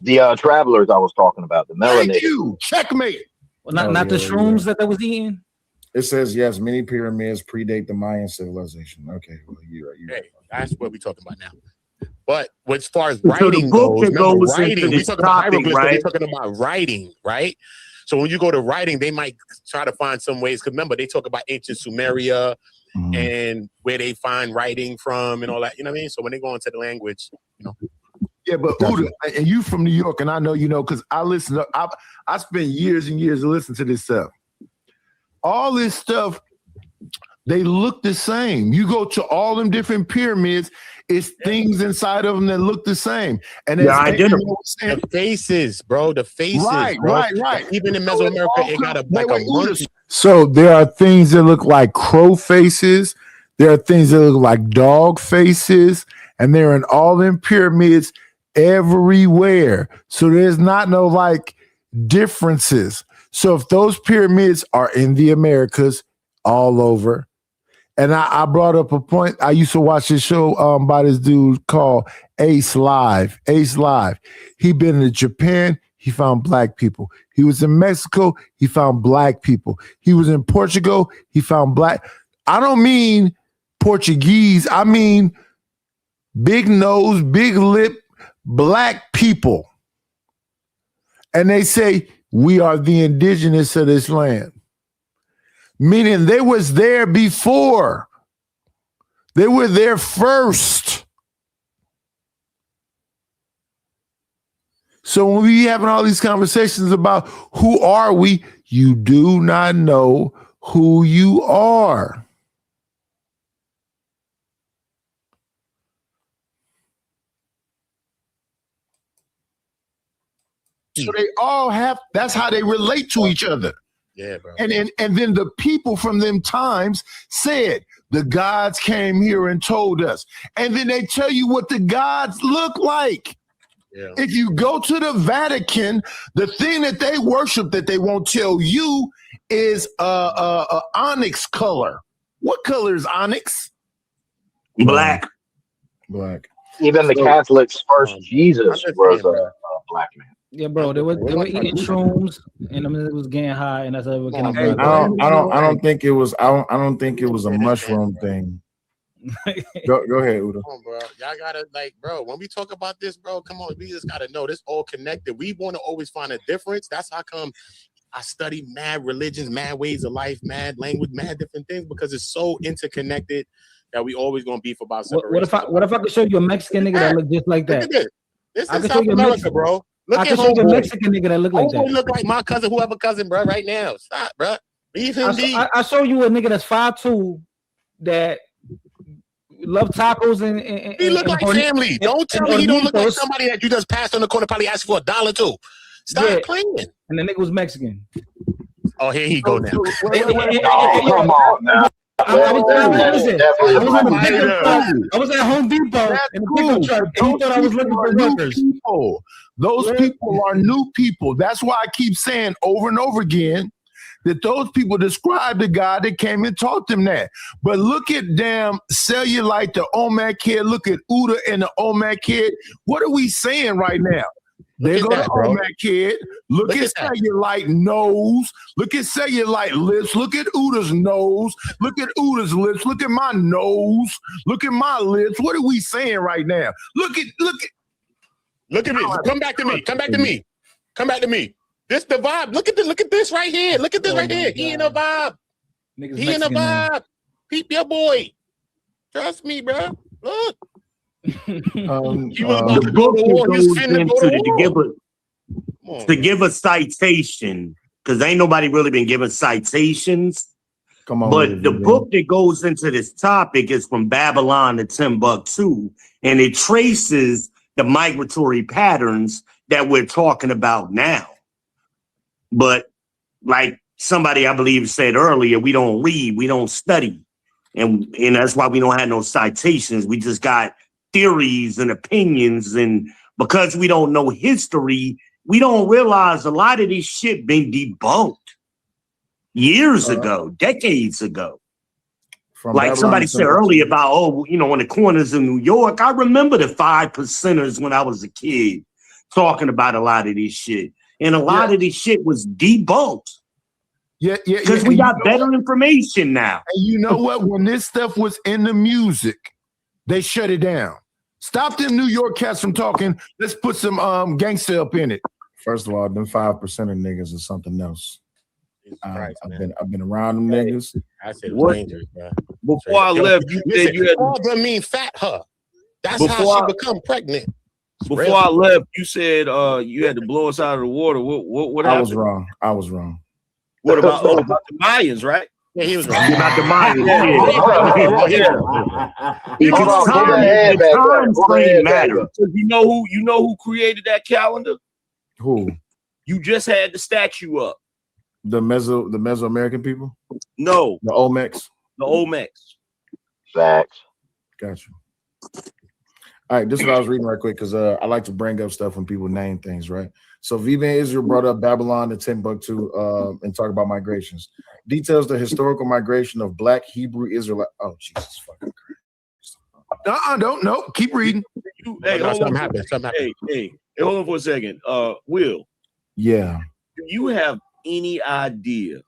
The travelers I was talking about, the melanated. Thank you. Checkmate. Well, not the shrooms that was eating. It says yes, many pyramids predate the Mayan civilization. Okay, well, you're right. Hey, that's what we're talking about now. But as far as writing goes, remember writing, we talking about hieroglyphs, but we're talking about writing, right? So when you go to writing, they might try to find some ways, because remember, they talk about ancient Sumeria and where they find writing from and all that, you know what I mean? So when they go into the language, you know. Yeah, but Uda, and you from New York, and I know you know, because I spent years and years listening to this stuff. All this stuff, they look the same. You go to all them different pyramids, it's things inside of them that look the same. And the faces, bro, the faces. Right. Even in Mesoamerica, it got a monkey. So there are things that look like crow faces. There are things that look like dog faces. And they're in all them pyramids. everywhere. So there's not no like differences. So if those pyramids are in the Americas all over, and I brought up a point. I used to watch this show by this dude called Ace Live. Ace Live. He been to Japan. He found black people. He was in Mexico. He found black people. He was in Portugal. He found black. I don't mean Portuguese. I mean big nose, big lip, black people. And they say, we are the indigenous of this land. Meaning they was there before. They were there first. So when we having all these conversations about who are we, you do not know who you are. So they all have, that's how they relate to each other. Yeah, bro. And then the people from them times said, the gods came here and told us. And then they tell you what the gods look like. Yeah. If you go to the Vatican, the thing that they worship that they won't tell you is onyx color. What color is onyx? Black. Black. Even the Catholics' first Jesus was a black man. Yeah, bro. They were eating shrooms, and it was getting high, and that's how they were getting. I don't think it was. I don't think it was a mushroom thing. Go ahead, Udo. Come on, bro. Y'all gotta bro. When we talk about this, bro, come on. We just gotta know this all connected. We want to always find a difference. That's how come I study mad religions, mad ways of life, mad language, mad different things because it's so interconnected that we always gonna beef about separation. What if I could show you a Mexican nigga that look just like that? Look at this. This is South America, bro. Look I at can show you a homeboy. Mexican nigga that look like that. Look like my cousin, whoever cousin, bro. Right now, stop, bro. Leave him be. I show you a nigga that's 5'2" that love tacos and he look like family. Don't tell me he don't look like somebody that you just passed on the corner, probably asked for $1 too. Stop playing. And the nigga was Mexican. Oh, here he go now. Oh, come on now. I was at Home Depot in the pickup truck, and he thought I was looking for workers. Those people are new people. That's why I keep saying over and over again that those people describe the God that came and taught them that. But look at damn Cellulite, the Olmec kid. Look at Uda and the Olmec kid. What are we saying right now? There go the Olmec kid. Look at Cellulite nose. Look at Cellulite lips. Look at Uda's nose. Look at Uda's lips. Look at my nose. Look at my lips. What are we saying right now? Look at me. Come back to me. Come back to me. Come back to me. This the vibe. Look at this right here. Look at this right here. He in a vibe. He in a vibe. Peep your boy. Trust me, bro. Look. The book that goes into to give a citation, because ain't nobody really been giving citations. Come on, but the book that goes into this topic is From Babylon to Timbuktu, and it traces the migratory patterns that we're talking about now. But like somebody I believe said earlier, we don't read, we don't study, and that's why we don't have no citations. We just got theories and opinions, and because we don't know history, we don't realize a lot of this shit been debunked years ago, decades ago. Like somebody said earlier about, on the corners of New York, I remember the 5%ers when I was a kid talking about a lot of this shit, and a lot of this shit was debunked. Because we got better information now. And you know what? When this stuff was in the music, they shut it down. Stop them New York cats from talking. Let's put some gangster up in it. First of all, them 5% of niggas is something else. I've been around them niggas. I said dangerous, bro. Before I left, you said you had to mean fat her. That's how she become pregnant. Before I left, you said you had to blow us out of the water. What happened? I was wrong. What about about the Mayans, right? Yeah, he was wrong. About the Mayans, You know who created that calendar? Who? You just had the statue up. The Mesoamerican people? No. The Olmecs? The Olmecs. Facts. Gotcha. All right, this is what I was reading right quick because I like to bring up stuff when people name things, right? So Viva Israel brought up Babylon and Timbuktu and talk about migrations. Details the historical migration of Black Hebrew Israelite. Oh, Jesus fucking Christ. Don't know. Keep reading. Hey, something happened. Hey, hold on for a second. Will. Yeah. Do you have any idea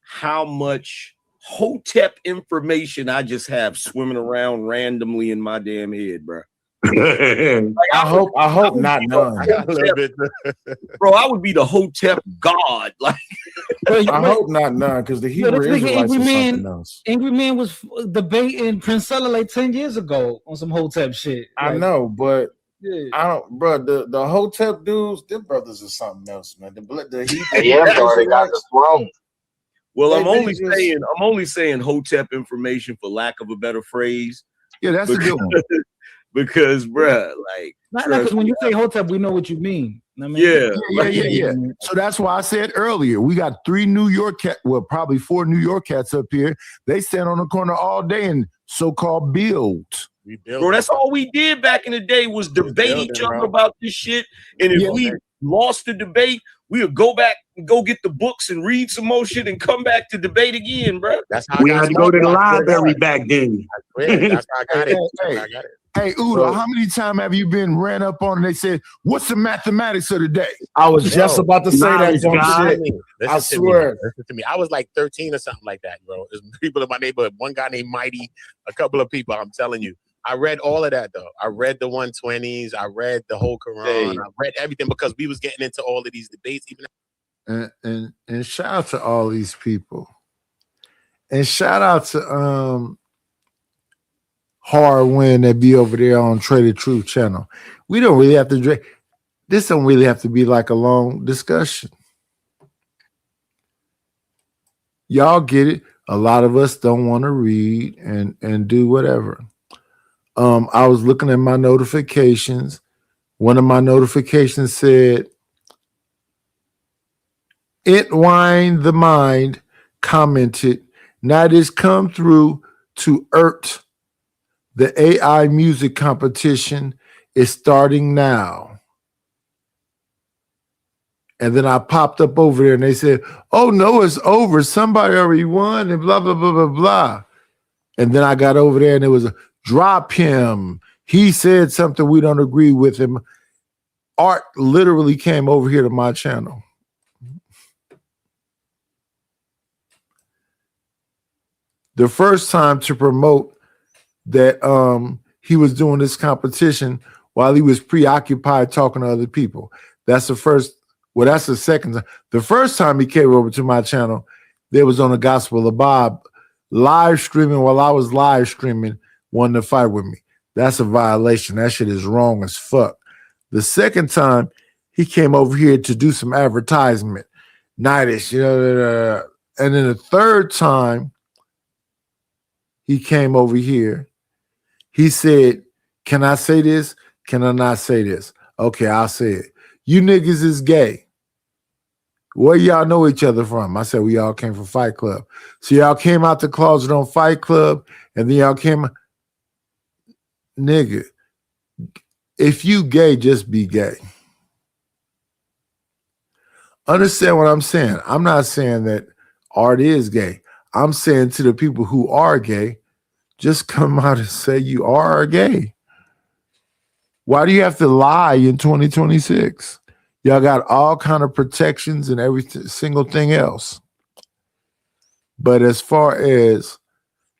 how much Hotep information I just have swimming around randomly in my damn head, bro? I hope not none. Bro, I would be the Hotep god. Like, I hope not none because the Hebrew Israelites is something else. Angry Man was debating Prince Ella like 10 years ago on some Hotep shit. I know, but I don't, bro. The Hotep dudes, them brothers is something else, man. The already got the throne. Well, I'm only saying Hotep information for lack of a better phrase. Yeah, that's a good one. Because, bruh, like, not because when you say Hotep, we know what you mean. I mean, Yeah. So that's why I said earlier, we got 3 New York cats, well, probably 4 New York cats up here. They stand on the corner all day and so-called build. Bro, that's all we did back in the day was debate each other about this shit. And if we lost the debate, we would go back and go get the books and read some more shit and come back to debate again, bro. That's how we had to go to the library back then. That's how I got it. Hey, Udo, how many times have you been ran up on and they said, what's the mathematics of the day? I was just about to say that dumb shit. I swear. Listen to me. I was like 13 or something like that, bro. There's people in my neighborhood. One guy named Mighty, a couple of people. I'm telling you. I read all of that, though. I read the 120s. I read the whole Quran. I read everything because we was getting into all of these debates. Even and shout out to all these people. And shout out to Hard Win that be over there on Traded Truth channel. We don't really have to this don't really have to be like a long discussion. Y'all get it. A lot of us don't want to read and do whatever. I was looking at my notifications. One of my notifications said, It Wine the Mind commented, now this come through to ERT. The AI music competition is starting now. And then I popped up over there and they said, oh, no, it's over. Somebody already won and blah, blah, blah, blah, blah. And then I got over there and it was a drop him. He said something we don't agree with him. Art literally came over here to my channel. The first time to promote that he was doing this competition while he was preoccupied talking to other people. That's the first, well, that's the second time. The first time he came over to my channel, there was on the Gospel of Bob live streaming while I was live streaming, wanting to fight with me. That's a violation. That shit is wrong as fuck. The second time he came over here to do some advertisement, nightish, and then the third time he came over here, he said, can I say this? Can I not say this? Okay, I'll say it. You niggas is gay. Where y'all know each other from? I said, we all came from Fight Club. So y'all came out the closet on Fight Club, and then y'all came, nigga, if you gay, just be gay. Understand what I'm saying? I'm not saying that Art is gay. I'm saying to the people who are gay, just come out and say you are gay. Why do you have to lie in 2026? Y'all got all kind of protections and every single thing else. But as far as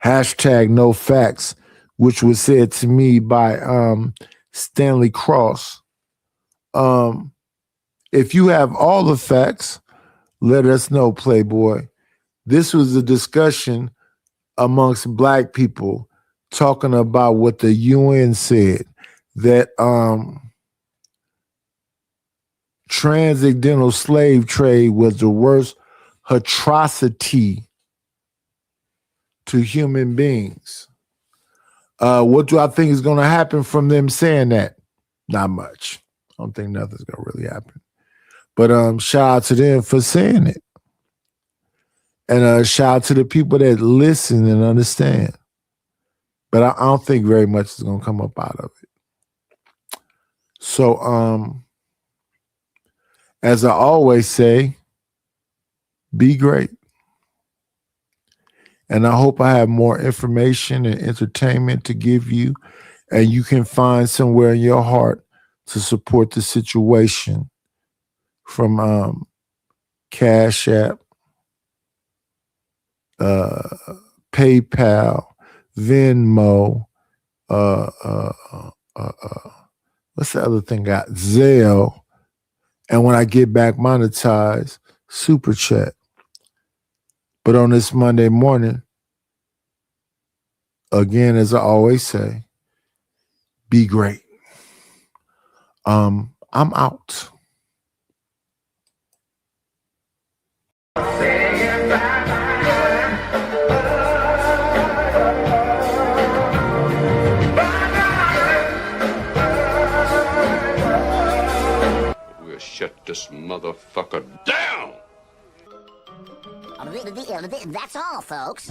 hashtag no facts, which was said to me by Stanley Cross, if you have all the facts, let us know, Playboy. This was a discussion amongst Black people talking about what the UN said, that transcendental slave trade was the worst atrocity to human beings. What do I think is going to happen from them saying that? Not much. I don't think nothing's going to really happen. But shout out to them for saying it. And shout out to the people that listen and understand. But I don't think very much is going to come up out of it. So, as I always say, be great. And I hope I have more information and entertainment to give you, and you can find somewhere in your heart to support the situation from Cash App, PayPal, Venmo, what's the other thing? Got Zelle, and when I get back monetized, Super Chat. But on this Monday morning, again, as I always say, be great. I'm out. We'll shut this motherfucker down. That's all, folks.